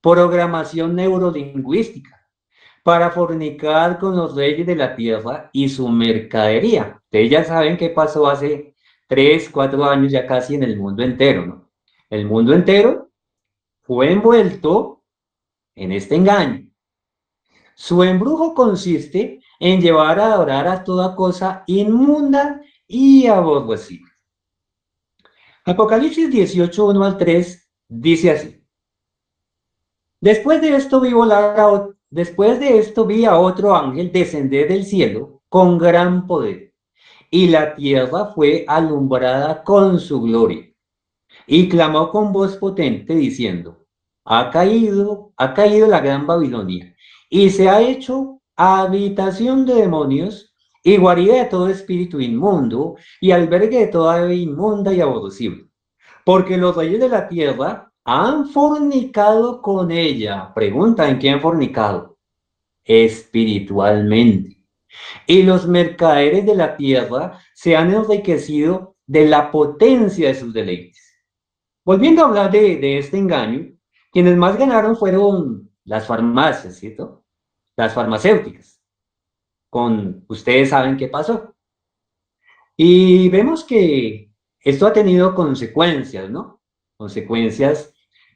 programación neurolingüística, para fornicar con los reyes de la tierra y su mercadería. Ustedes ya saben qué pasó hace 3, 4 años ya casi en el mundo entero, ¿no? El mundo entero fue envuelto en este engaño. Su embrujo consiste en llevar a adorar a toda cosa inmunda y aborrecida. Apocalipsis 18, 1 al 3 dice así. Después de esto vi a otro ángel descender del cielo con gran poder, y la tierra fue alumbrada con su gloria. Y clamó con voz potente diciendo, ha caído la gran Babilonia, y se ha hecho habitación de demonios, y guarida de todo espíritu inmundo, y albergue de toda ave inmunda y aborrecible porque los reyes de la tierra han fornicado con ella. Pregunta, ¿en qué han fornicado? Espiritualmente. Y los mercaderes de la tierra se han enriquecido de la potencia de sus deleites. Volviendo a hablar de este engaño, quienes más ganaron fueron las farmacias, ¿cierto? Las farmacéuticas. Con ustedes saben qué pasó. Y vemos que esto ha tenido consecuencias, ¿no? Consecuencias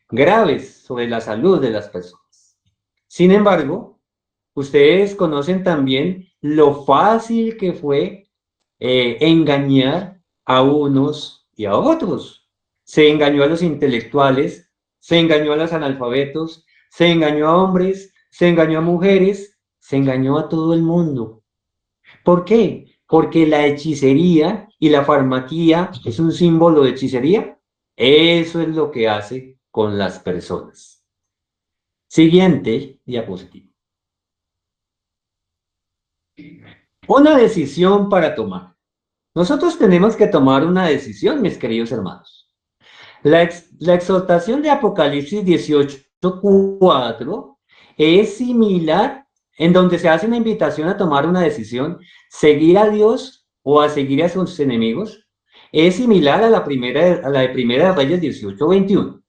graves sobre la salud de las personas. Sin embargo, ustedes conocen también lo fácil que fue engañar a unos y a otros. Se engañó a los intelectuales, se engañó a los analfabetos, se engañó a hombres, se engañó a mujeres, se engañó a todo el mundo. ¿Por qué? Porque la hechicería y la farmaquía es un símbolo de hechicería. Eso es lo que hace con las personas. Siguiente diapositiva. Una decisión para tomar. Nosotros tenemos que tomar una decisión, mis queridos hermanos. La exhortación de Apocalipsis 18:4 es similar en donde se hace una invitación a tomar una decisión, seguir a Dios o a seguir a sus enemigos. Es similar a la de Primera de Reyes 18:21.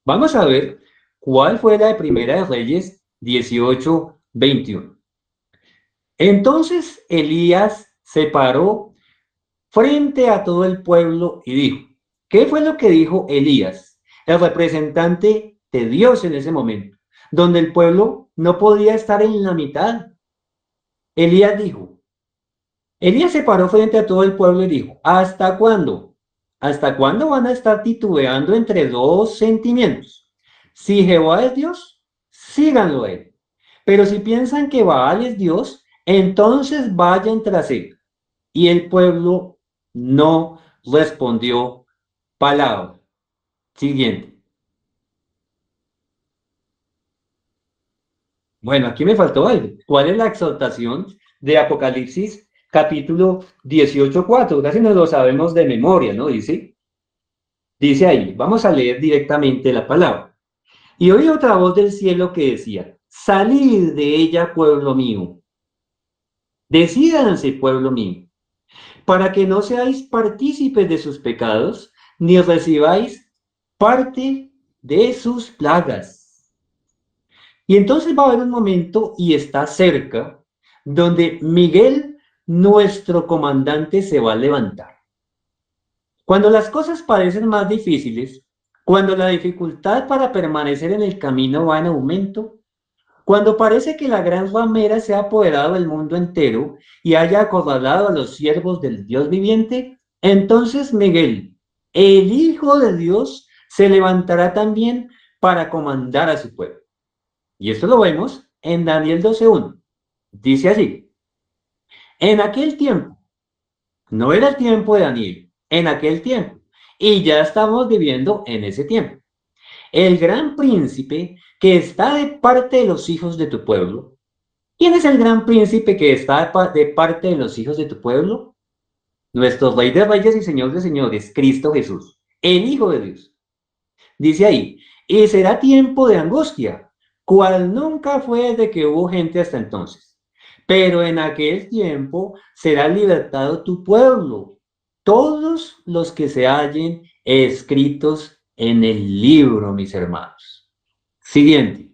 Vamos a ver cuál fue la de Primera de Reyes 18:21. Entonces Elías se paró frente a todo el pueblo y dijo, ¿qué fue lo que dijo Elías, el representante de Dios en ese momento, donde el pueblo no podía estar en la mitad? Elías dijo, Elías se paró frente a todo el pueblo y dijo, ¿hasta cuándo? ¿Hasta cuándo van a estar titubeando entre dos sentimientos? Si Jehová es Dios, síganlo a él. Pero si piensan que Baal es Dios, entonces vayan tras él. Y el pueblo no respondió palabra. Siguiente. Bueno, aquí me faltó algo. ¿Cuál es la exhortación de Apocalipsis capítulo 18:4? Casi nos lo sabemos de memoria, ¿no? Dice ahí, vamos a leer directamente la palabra. Y oí otra voz del cielo que decía, salid de ella, pueblo mío, decídanse, pueblo mío, para que no seáis partícipes de sus pecados, ni recibáis parte de sus plagas. Y entonces va a haber un momento, y está cerca, donde Miguel, nuestro comandante, se va a levantar. Cuando las cosas parecen más difíciles, cuando la dificultad para permanecer en el camino va en aumento, cuando parece que la gran ramera se ha apoderado del mundo entero y haya acorralado a los siervos del Dios viviente, entonces Miguel, el Hijo de Dios, se levantará también para comandar a su pueblo. Y esto lo vemos en Daniel 12:1. Dice allí, en aquel tiempo, no era el tiempo de Daniel, en aquel tiempo, y ya estamos viviendo en ese tiempo. El gran príncipe que está de parte de los hijos de tu pueblo. ¿Quién es el gran príncipe que está de parte de los hijos de tu pueblo? Nuestro Rey de Reyes y Señor de Señores, Cristo Jesús, el Hijo de Dios. Dice ahí, y será tiempo de angustia, cual nunca fue desde que hubo gente hasta entonces. Pero en aquel tiempo será libertado tu pueblo, todos los que se hallen escritos en el libro, mis hermanos. Siguiente.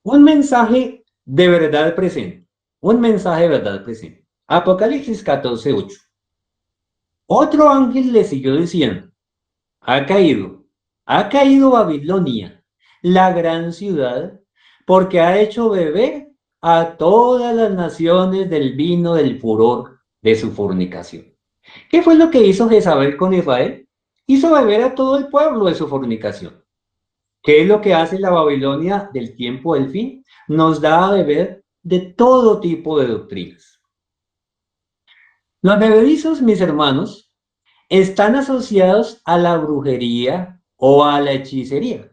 Un mensaje de verdad presente. Un mensaje de verdad presente. Apocalipsis 14:8. Otro ángel le siguió diciendo, ha caído Babilonia, la gran ciudad, porque ha hecho beber a todas las naciones del vino del furor de su fornicación. ¿Qué fue lo que hizo Jezabel con Israel? Hizo beber a todo el pueblo de su fornicación. ¿Qué es lo que hace la Babilonia del tiempo del fin? Nos da a beber de todo tipo de doctrinas. Los bebedizos, mis hermanos, están asociados a la brujería o a la hechicería.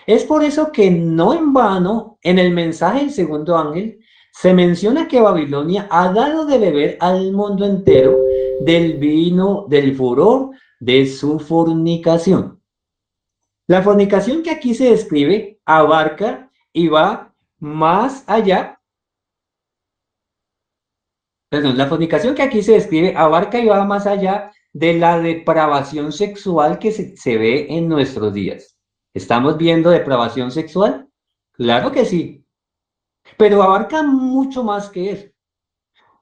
Es por eso que no en vano, en el mensaje del segundo ángel, se menciona que Babilonia ha dado de beber al mundo entero del vino del furor de su fornicación. La fornicación que aquí se describe abarca y va más allá, perdón, la fornicación que aquí se describe abarca y va más allá de la depravación sexual que se ve en nuestros días. ¿Estamos viendo depravación sexual? Claro que sí, pero abarca mucho más que eso.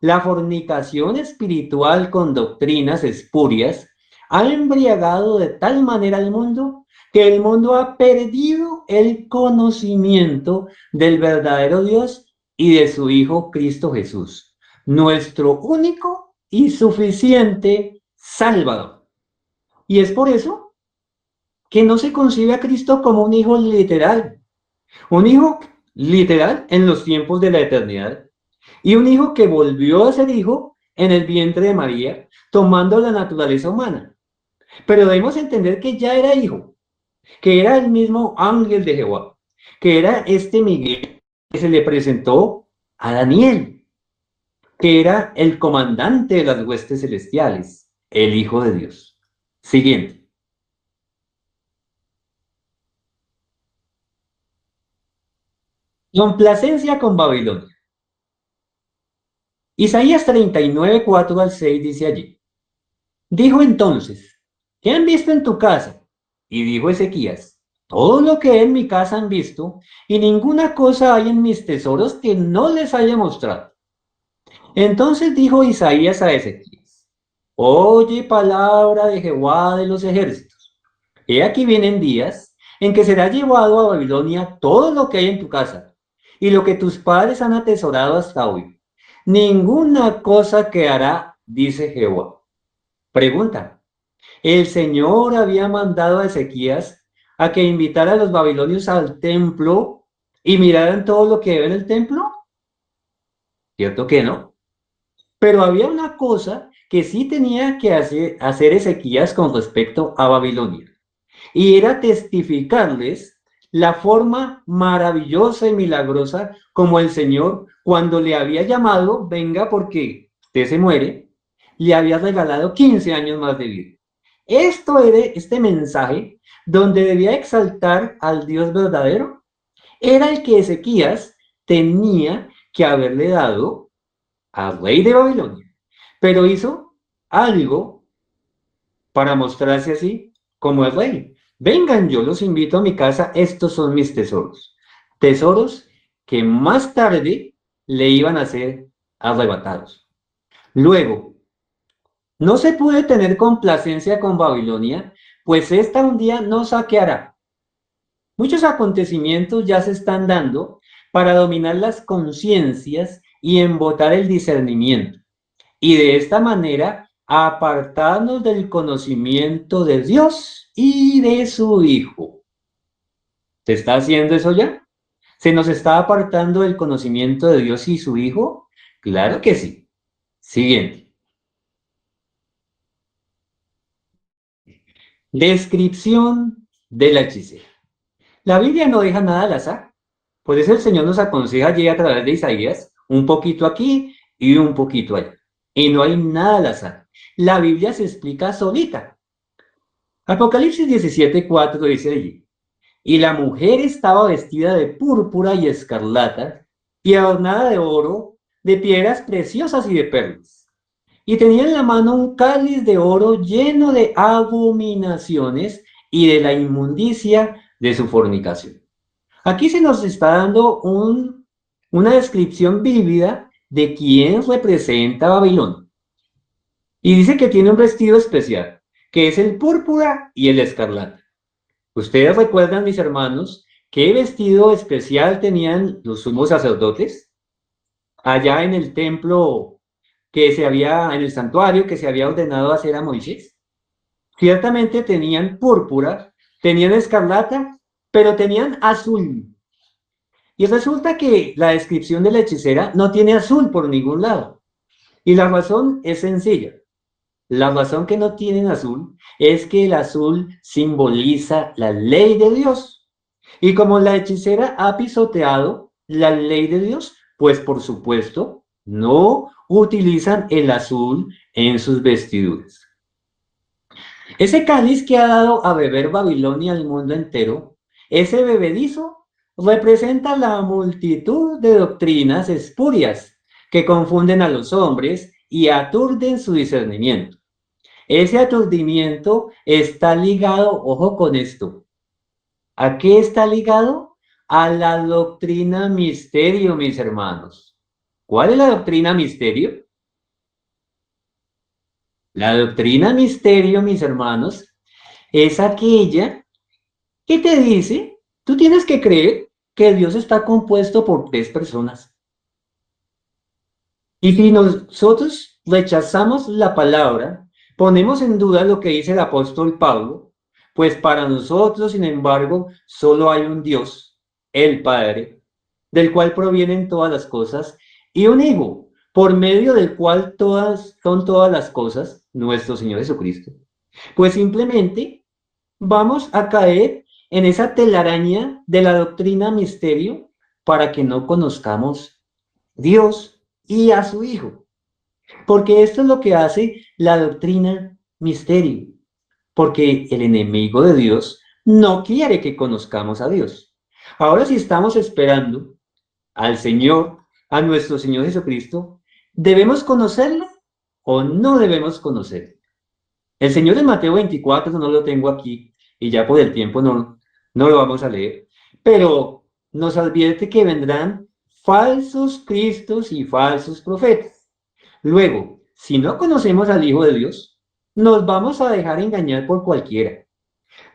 La fornicación espiritual con doctrinas espurias ha embriagado de tal manera al mundo que el mundo ha perdido el conocimiento del verdadero Dios y de su Hijo Cristo Jesús, nuestro único y suficiente Salvador. Y es por eso que no se concibe a Cristo como un hijo literal en los tiempos de la eternidad, y un hijo que volvió a ser hijo en el vientre de María, tomando la naturaleza humana. Pero debemos entender que ya era hijo, que era el mismo ángel de Jehová, que era este Miguel que se le presentó a Daniel, que era el comandante de las huestes celestiales, el Hijo de Dios. Siguiente. Complacencia con Babilonia. Isaías 39:4-6 dice allí. Dijo entonces, ¿qué han visto en tu casa? Y dijo Ezequías, todo lo que en mi casa han visto, y ninguna cosa hay en mis tesoros que no les haya mostrado. Entonces dijo Isaías a Ezequías, oye palabra de Jehová de los ejércitos. He aquí vienen días en que será llevado a Babilonia todo lo que hay en tu casa, y lo que tus padres han atesorado hasta hoy. Ninguna cosa quedará, dice Jehová. Pregunta. El Señor había mandado a Ezequías a que invitara a los babilonios al templo y miraran todo lo que había en el templo. ¿Cierto que no? Pero había una cosa que sí tenía que hacer Ezequías con respecto a Babilonia. y era testificarles la forma maravillosa y milagrosa como el Señor, cuando le había llamado, venga porque usted se muere, le había regalado 15 años más de vida. Esto era este mensaje donde debía exaltar al Dios verdadero, era el que Ezequías tenía que haberle dado al rey de Babilonia. Pero hizo algo para mostrarse así como el rey. Vengan, yo los invito a mi casa, estos son mis tesoros. Tesoros que más tarde le iban a ser arrebatados. Luego, no se puede tener complacencia con Babilonia, pues esta un día nos saqueará. Muchos acontecimientos ya se están dando para dominar las conciencias y embotar el discernimiento, y de esta manera apartarnos del conocimiento de Dios y de su Hijo. ¿Se está haciendo eso ya? ¿Se nos está apartando del conocimiento de Dios y su Hijo? Claro que sí. Siguiente. Descripción de la hechicera. La Biblia no deja nada al azar. Por eso el Señor nos aconseja allí a través de Isaías, un poquito aquí y un poquito allá. Y no hay nada al azar. La Biblia se explica solita. Apocalipsis 17:4 dice allí, y la mujer estaba vestida de púrpura y escarlata, y adornada de oro, de piedras preciosas y de perlas. Y tenía en la mano un cáliz de oro lleno de abominaciones y de la inmundicia de su fornicación. Aquí se nos está dando una descripción vívida de quién representa a Babilonia. Y dice que tiene un vestido especial, que es el púrpura y el escarlata. ¿Ustedes recuerdan, mis hermanos, qué vestido especial tenían los sumos sacerdotes allá en el templo en el santuario que se había ordenado hacer a Moisés? Ciertamente tenían púrpura, tenían escarlata, pero tenían azul. Y resulta que la descripción de la hechicera no tiene azul por ningún lado. Y la razón es sencilla. La razón que no tienen azul es que el azul simboliza la ley de Dios. Y como la hechicera ha pisoteado la ley de Dios, pues por supuesto no utilizan el azul en sus vestiduras. Ese cáliz que ha dado a beber Babilonia al mundo entero, ese bebedizo, representa la multitud de doctrinas espurias que confunden a los hombres y aturden su discernimiento. Ese aturdimiento está ligado, ojo con esto, ¿a qué está ligado? A la doctrina misterio, mis hermanos. ¿Cuál es la doctrina misterio? La doctrina misterio, mis hermanos, es aquella que te dice, tú tienes que creer que Dios está compuesto por tres personas. Y si nosotros rechazamos la palabra, ponemos en duda lo que dice el apóstol Pablo, pues para nosotros, sin embargo, solo hay un Dios, el Padre, del cual provienen todas las cosas, y un Hijo, por medio del cual son todas las cosas, nuestro Señor Jesucristo. Pues simplemente vamos a caer en esa telaraña de la doctrina misterio para que no conozcamos Dios y a su Hijo. Porque esto es lo que hace la doctrina misterio. Porque el enemigo de Dios no quiere que conozcamos a Dios. Ahora, si estamos esperando al Señor, a nuestro Señor Jesucristo, ¿debemos conocerlo o no debemos conocerlo? El Señor en Mateo 24, no lo tengo aquí, y ya por el tiempo no lo vamos a leer, pero nos advierte que vendrán falsos cristos y falsos profetas. Luego, si no conocemos al Hijo de Dios, nos vamos a dejar engañar por cualquiera.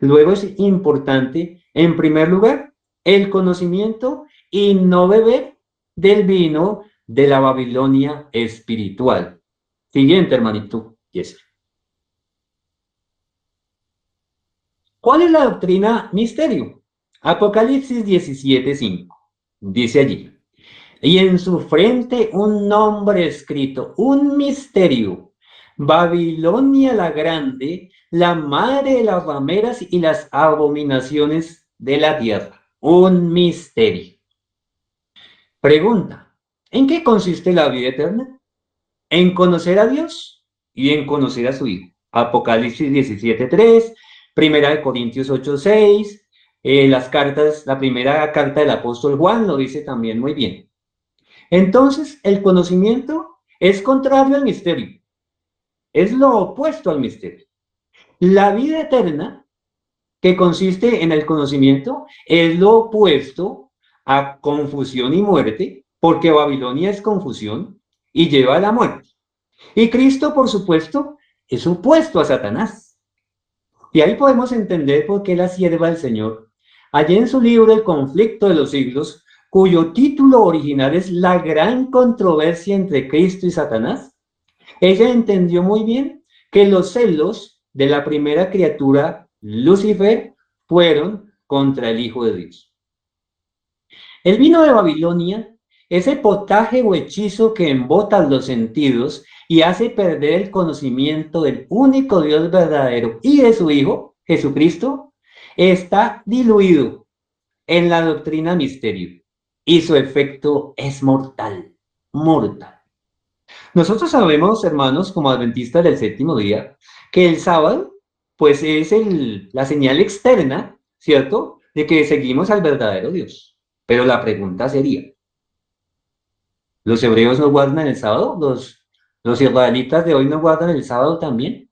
Luego es importante, en primer lugar, el conocimiento y no beber del vino de la Babilonia espiritual. Siguiente, hermanito. Yes. ¿Cuál es la doctrina misterio? Apocalipsis 17:5. Dice allí, y en su frente un nombre escrito, un misterio, Babilonia la grande, la madre de las rameras y las abominaciones de la tierra. Un misterio. Pregunta, ¿en qué consiste la vida eterna? En conocer a Dios y en conocer a su Hijo. Apocalipsis 17:3, Primera de Corintios 8:6, las cartas, la primera carta del apóstol Juan lo dice también muy bien. Entonces, el conocimiento es contrario al misterio, es lo opuesto al misterio. La vida eterna, que consiste en el conocimiento, es lo opuesto a confusión y muerte, porque Babilonia es confusión y lleva a la muerte. Y Cristo, por supuesto, es opuesto a Satanás. Y ahí podemos entender por qué la sierva del Señor, allí en su libro El conflicto de los siglos, cuyo título original es La gran controversia entre Cristo y Satanás, ella entendió muy bien que los celos de la primera criatura, Lucifer, fueron contra el Hijo de Dios. El vino de Babilonia, ese potaje o hechizo que embota los sentidos y hace perder el conocimiento del único Dios verdadero y de su Hijo, Jesucristo, está diluido en la doctrina misterio y su efecto es mortal, mortal. Nosotros sabemos, hermanos, como adventistas del séptimo día, que el sábado, pues es la señal externa, ¿cierto?, de que seguimos al verdadero Dios. Pero la pregunta sería, ¿los hebreos no guardan el sábado? ¿Los israelitas de hoy no guardan el sábado también?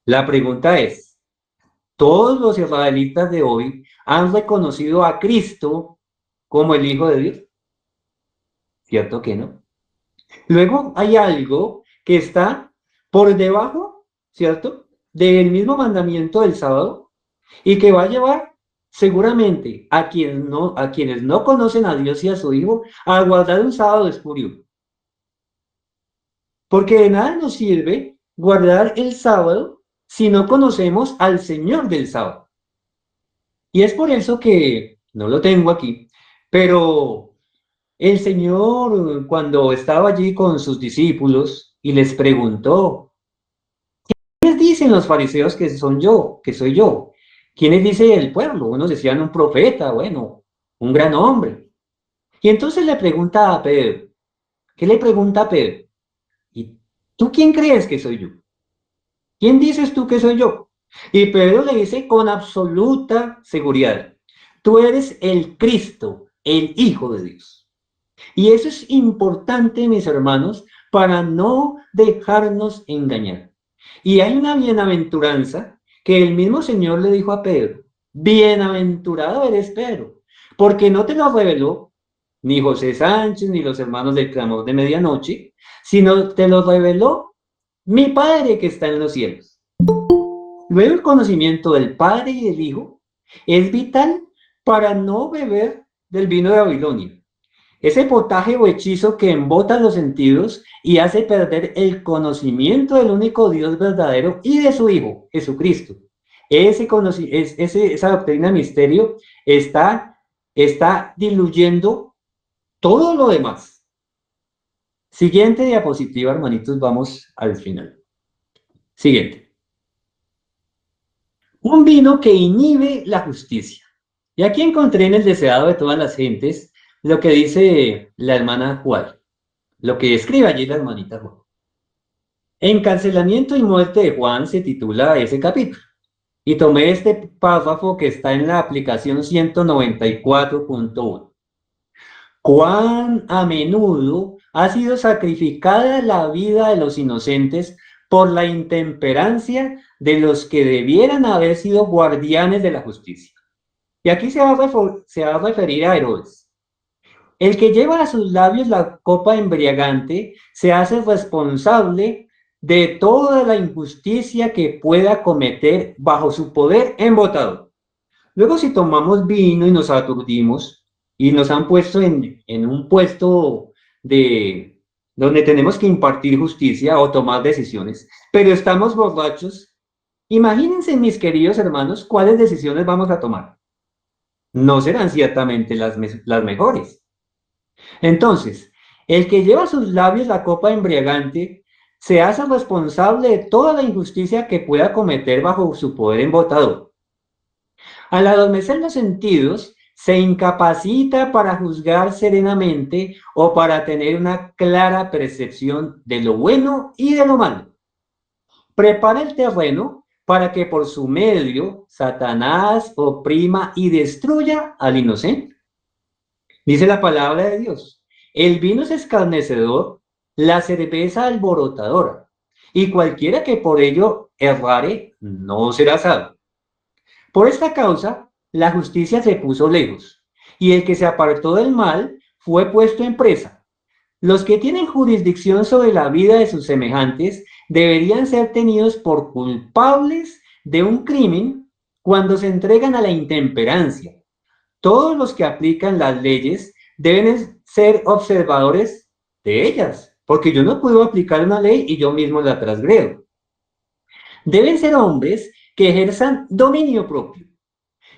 La pregunta es, ¿todos los israelitas de hoy han reconocido a Cristo como el Hijo de Dios? ¿Cierto que no? Luego hay algo que está por debajo, ¿cierto?, del mismo mandamiento del sábado y que va a llevar seguramente a quienes no conocen a Dios y a su Hijo a guardar un sábado espurio. Porque de nada nos sirve guardar el sábado si no conocemos al Señor del sábado. Y es por eso que no lo tengo aquí, pero el Señor cuando estaba allí con sus discípulos y les preguntó, ¿quiénes dicen los fariseos que soy yo? ¿Quiénes dice el pueblo? Unos decían un profeta, bueno, un gran hombre. Y entonces le pregunta a Pedro, ¿qué le pregunta a Pedro? ¿Y tú quién crees que soy yo? ¿Quién dices tú que soy yo? Y Pedro le dice con absoluta seguridad, tú eres el Cristo, el Hijo de Dios. Y eso es importante, mis hermanos, para no dejarnos engañar. Y hay una bienaventuranza que el mismo Señor le dijo a Pedro, bienaventurado eres Pedro, porque no te lo reveló ni José Sánchez ni los hermanos del clamor de medianoche, sino te lo reveló mi Padre que está en los cielos. Luego el conocimiento del Padre y del Hijo es vital para no beber del vino de Babilonia. Ese potaje o hechizo que embota los sentidos y hace perder el conocimiento del único Dios verdadero y de su Hijo, Jesucristo. Esa doctrina de misterio está diluyendo todo lo demás. Siguiente diapositiva, hermanitos, vamos al final. Siguiente. Un vino que inhibe la justicia. Y aquí encontré en el deseado de todas las gentes lo que dice la hermana Juárez. Lo que escribe allí la hermanita Juan. Encarcelamiento y muerte de Juan se titula ese capítulo. Y tomé este párrafo que está en la aplicación 194.1. Cuán a menudo ha sido sacrificada la vida de los inocentes por la intemperancia de los que debieran haber sido guardianes de la justicia. Y aquí se va a referir a Herodes. El que lleva a sus labios la copa embriagante se hace responsable de toda la injusticia que pueda cometer bajo su poder embotado. Luego, si tomamos vino y nos aturdimos y nos han puesto en un puesto de donde tenemos que impartir justicia o tomar decisiones, pero estamos borrachos, imagínense, mis queridos hermanos, cuáles decisiones vamos a tomar. No serán ciertamente las mejores. Entonces, el que lleva a sus labios la copa embriagante se hace responsable de toda la injusticia que pueda cometer bajo su poder embotador. Al adormecer los sentidos, se incapacita para juzgar serenamente o para tener una clara percepción de lo bueno y de lo malo. Prepara el terreno para que por su medio Satanás oprima y destruya al inocente. Dice la palabra de Dios: el vino es escarnecedor, la cerveza alborotadora, y cualquiera que por ello errare no será salvo. Por esta causa, la justicia se puso lejos, y el que se apartó del mal fue puesto en presa. Los que tienen jurisdicción sobre la vida de sus semejantes deberían ser tenidos por culpables de un crimen cuando se entregan a la intemperancia. Todos los que aplican las leyes deben ser observadores de ellas, porque yo no puedo aplicar una ley y yo mismo la transgredo. Deben ser hombres que ejerzan dominio propio.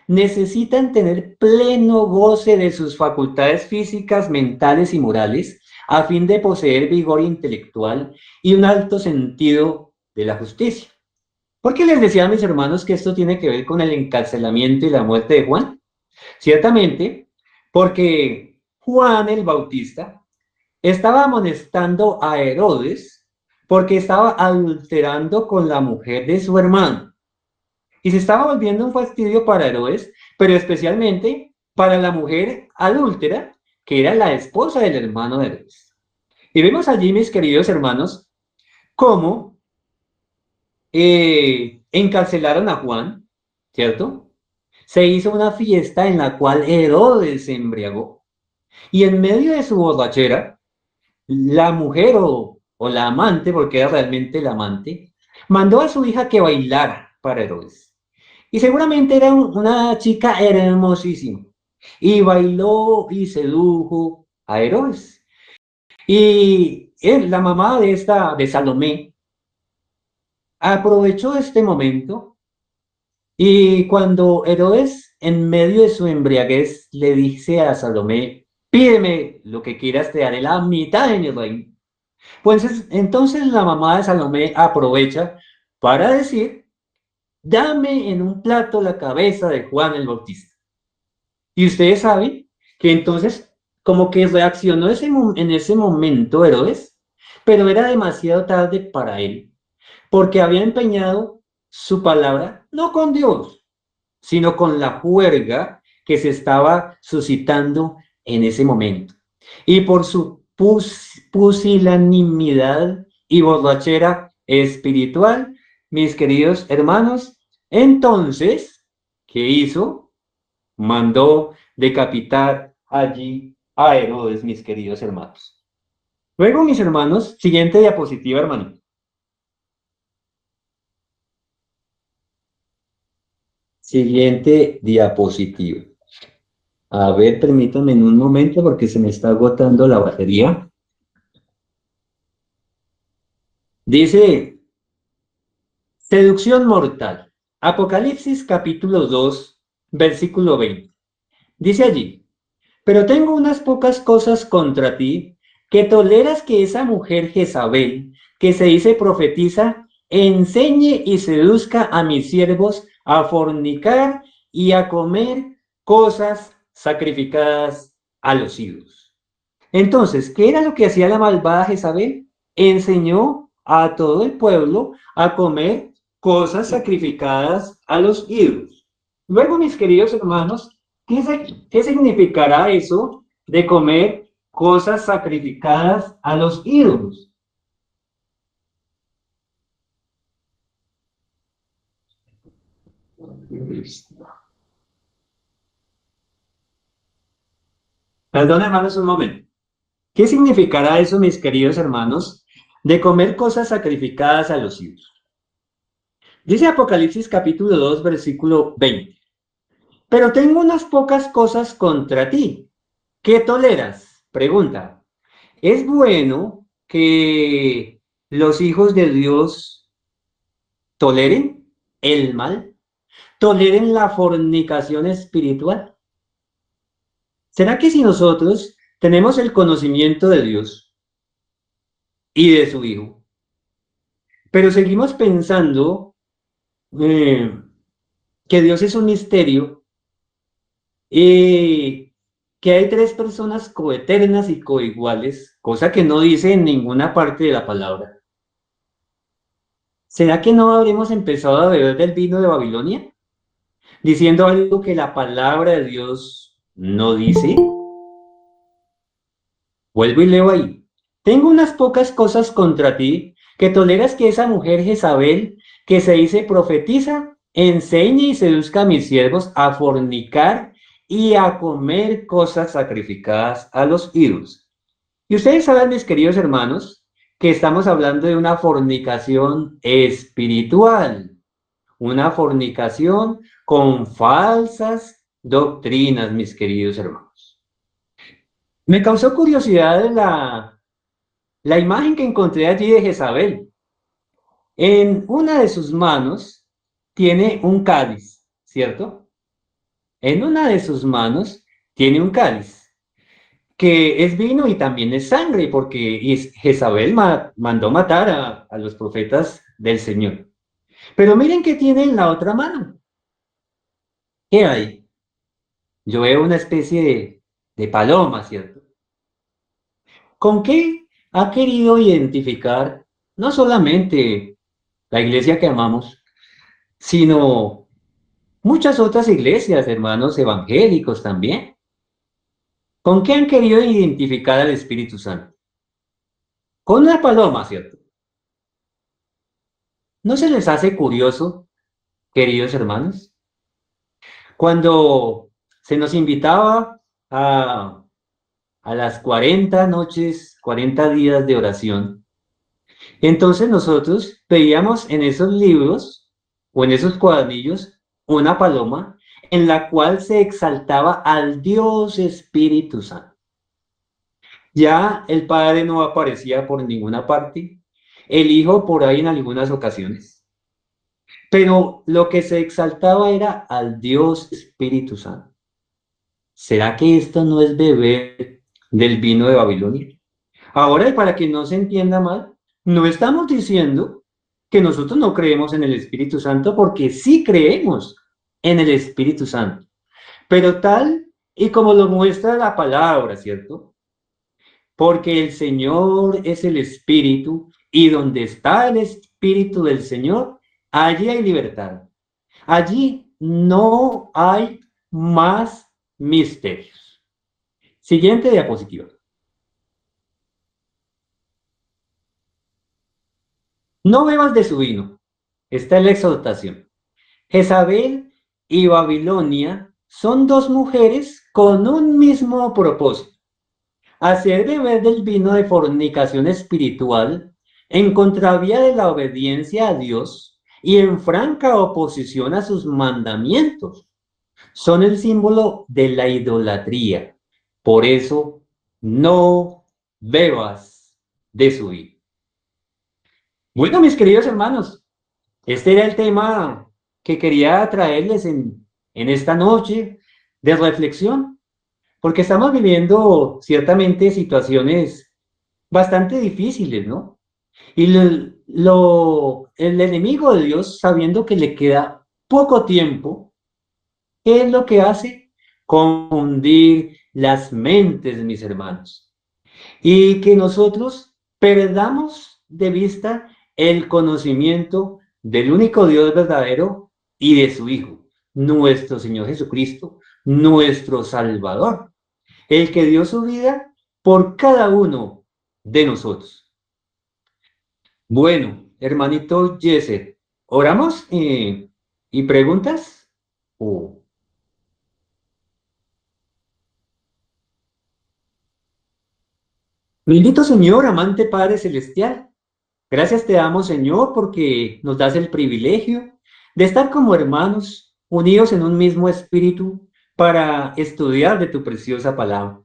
Necesitan tener pleno goce de sus facultades físicas, mentales y morales, a fin de poseer vigor intelectual y un alto sentido de la justicia. ¿Por qué les decía a mis hermanos que esto tiene que ver con el encarcelamiento y la muerte de Juan? Ciertamente, porque Juan el Bautista estaba amonestando a Herodes porque estaba adulterando con la mujer de su hermano. Y se estaba volviendo un fastidio para Herodes, pero especialmente para la mujer adúltera, que era la esposa del hermano de Herodes. Y vemos allí, mis queridos hermanos, cómo encarcelaron a Juan, ¿cierto? Se hizo una fiesta en la cual Herodes se embriagó. Y en medio de su borrachera, la mujer o la amante, porque era realmente la amante, mandó a su hija que bailara para Herodes. Y seguramente era una chica hermosísima. Y bailó y sedujo a Herodes. Y él, la mamá de Salomé, aprovechó este momento y cuando Herodes, en medio de su embriaguez, le dice a Salomé: pídeme lo que quieras, te daré la mitad de mi reino. Pues entonces la mamá de Salomé aprovecha para decir: dame en un plato la cabeza de Juan el Bautista. Y ustedes saben que entonces como que reaccionó en ese momento Herodes, pero era demasiado tarde para él, porque había empeñado su palabra no con Dios, sino con la juerga que se estaba suscitando en ese momento. Y por su pusilanimidad y borrachera espiritual, mis queridos hermanos, entonces, ¿qué hizo? Mandó decapitar allí a Herodes, mis queridos hermanos. Luego, mis hermanos, siguiente diapositiva, hermano. Siguiente diapositiva. A ver, permítanme en un momento porque se me está agotando la batería. Dice, seducción mortal. Apocalipsis capítulo 2, versículo 20. Dice allí: pero tengo unas pocas cosas contra ti, que toleras que esa mujer Jezabel, que se dice profetiza, enseñe y seduzca a mis siervos a fornicar y a comer cosas sacrificadas a los ídolos. Entonces, ¿qué era lo que hacía la malvada Jezabel? Enseñó a todo el pueblo a comer cosas sacrificadas a los ídolos. Luego, mis queridos hermanos, ¿qué significará eso de comer cosas sacrificadas a los ídolos? Perdón, hermanos, un momento. ¿Qué significará eso, mis queridos hermanos, de comer cosas sacrificadas a los ídolos? Dice Apocalipsis capítulo 2, versículo 20. Pero tengo unas pocas cosas contra ti. ¿Qué toleras? Pregunta. ¿Es bueno que los hijos de Dios toleren el mal? ¿Toleren la fornicación espiritual? ¿Será que si nosotros tenemos el conocimiento de Dios y de su Hijo, pero seguimos pensando que Dios es un misterio y que hay tres personas coeternas y coiguales, cosa que no dice en ninguna parte de la palabra. ¿Será que no habremos empezado a beber del vino de Babilonia? Diciendo algo que la palabra de Dios no dice. Vuelvo y leo ahí. Tengo unas pocas cosas contra ti, que toleras que esa mujer Jezabel, que se dice profetiza, enseñe y seduzca a mis siervos a fornicar y a comer cosas sacrificadas a los ídolos. Y ustedes saben, mis queridos hermanos, que estamos hablando de una fornicación espiritual, una fornicación con falsas doctrinas, mis queridos hermanos. Me causó curiosidad la imagen que encontré allí de Jezabel. En una de sus manos tiene un cáliz, ¿cierto? En una de sus manos tiene un cáliz, que es vino y también es sangre, porque Jezabel mandó matar a los profetas del Señor. Pero miren qué tiene en la otra mano. ¿Qué hay? Yo veo una especie de paloma, ¿cierto? ¿Con qué ha querido identificar no solamente la iglesia que amamos, sino muchas otras iglesias, hermanos evangélicos también? ¿Con qué han querido identificar al Espíritu Santo? Con una paloma, ¿cierto? ¿No se les hace curioso, queridos hermanos? Cuando se nos invitaba a las 40 noches, 40 días de oración, entonces nosotros veíamos en esos libros o en esos cuadernillos una paloma en la cual se exaltaba al Dios Espíritu Santo. Ya el Padre no aparecía por ninguna parte, el Hijo por ahí en algunas ocasiones, pero lo que se exaltaba era al Dios Espíritu Santo. ¿Será que esto no es beber del vino de Babilonia? Ahora, y para que no se entienda mal, no estamos diciendo que nosotros no creemos en el Espíritu Santo, porque sí creemos en el Espíritu Santo, pero tal y como lo muestra la palabra, ¿cierto? Porque el Señor es el Espíritu, y donde está el Espíritu del Señor, allí hay libertad. Allí no hay más misterios. Siguiente diapositiva. No bebas de su vino. Esta es la exhortación. Jezabel y Babilonia son dos mujeres con un mismo propósito: hacer beber del vino de fornicación espiritual en contravía de la obediencia a Dios y en franca oposición a sus mandamientos. Son el símbolo de la idolatría. Por eso, no bebas de su vino. Bueno, mis queridos hermanos, este era el tema que quería traerles en esta noche de reflexión, porque estamos viviendo ciertamente situaciones bastante difíciles, ¿no? Y el enemigo de Dios, sabiendo que le queda poco tiempo, ¿qué es lo que hace? Confundir las mentes, mis hermanos, y que nosotros perdamos de vista el conocimiento del único Dios verdadero y de su Hijo, nuestro Señor Jesucristo, nuestro Salvador, el que dio su vida por cada uno de nosotros. Bueno, hermanito Jesse, ¿oramos y preguntas? Oh. Bendito Señor, amante Padre Celestial, gracias te damos, Señor, porque nos das el privilegio de estar como hermanos, unidos en un mismo espíritu, para estudiar de tu preciosa palabra.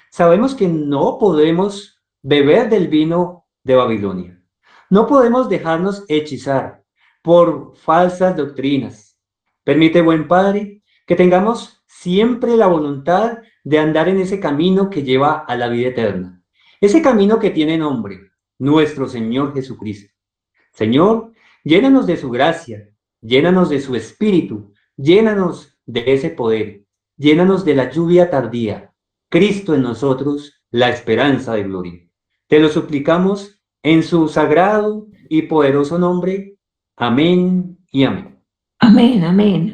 Sabemos que no podemos beber del vino de Babilonia. No podemos dejarnos hechizar por falsas doctrinas. Permite, buen Padre, que tengamos siempre la voluntad de andar en ese camino que lleva a la vida eterna. Ese camino que tiene nombre, nuestro Señor Jesucristo. Señor, llénanos de su gracia, llénanos de su espíritu, llénanos de ese poder, llénanos de la lluvia tardía. Cristo en nosotros, la esperanza de gloria. Te lo suplicamos en su sagrado y poderoso nombre. Amén y amén. Amén, amén.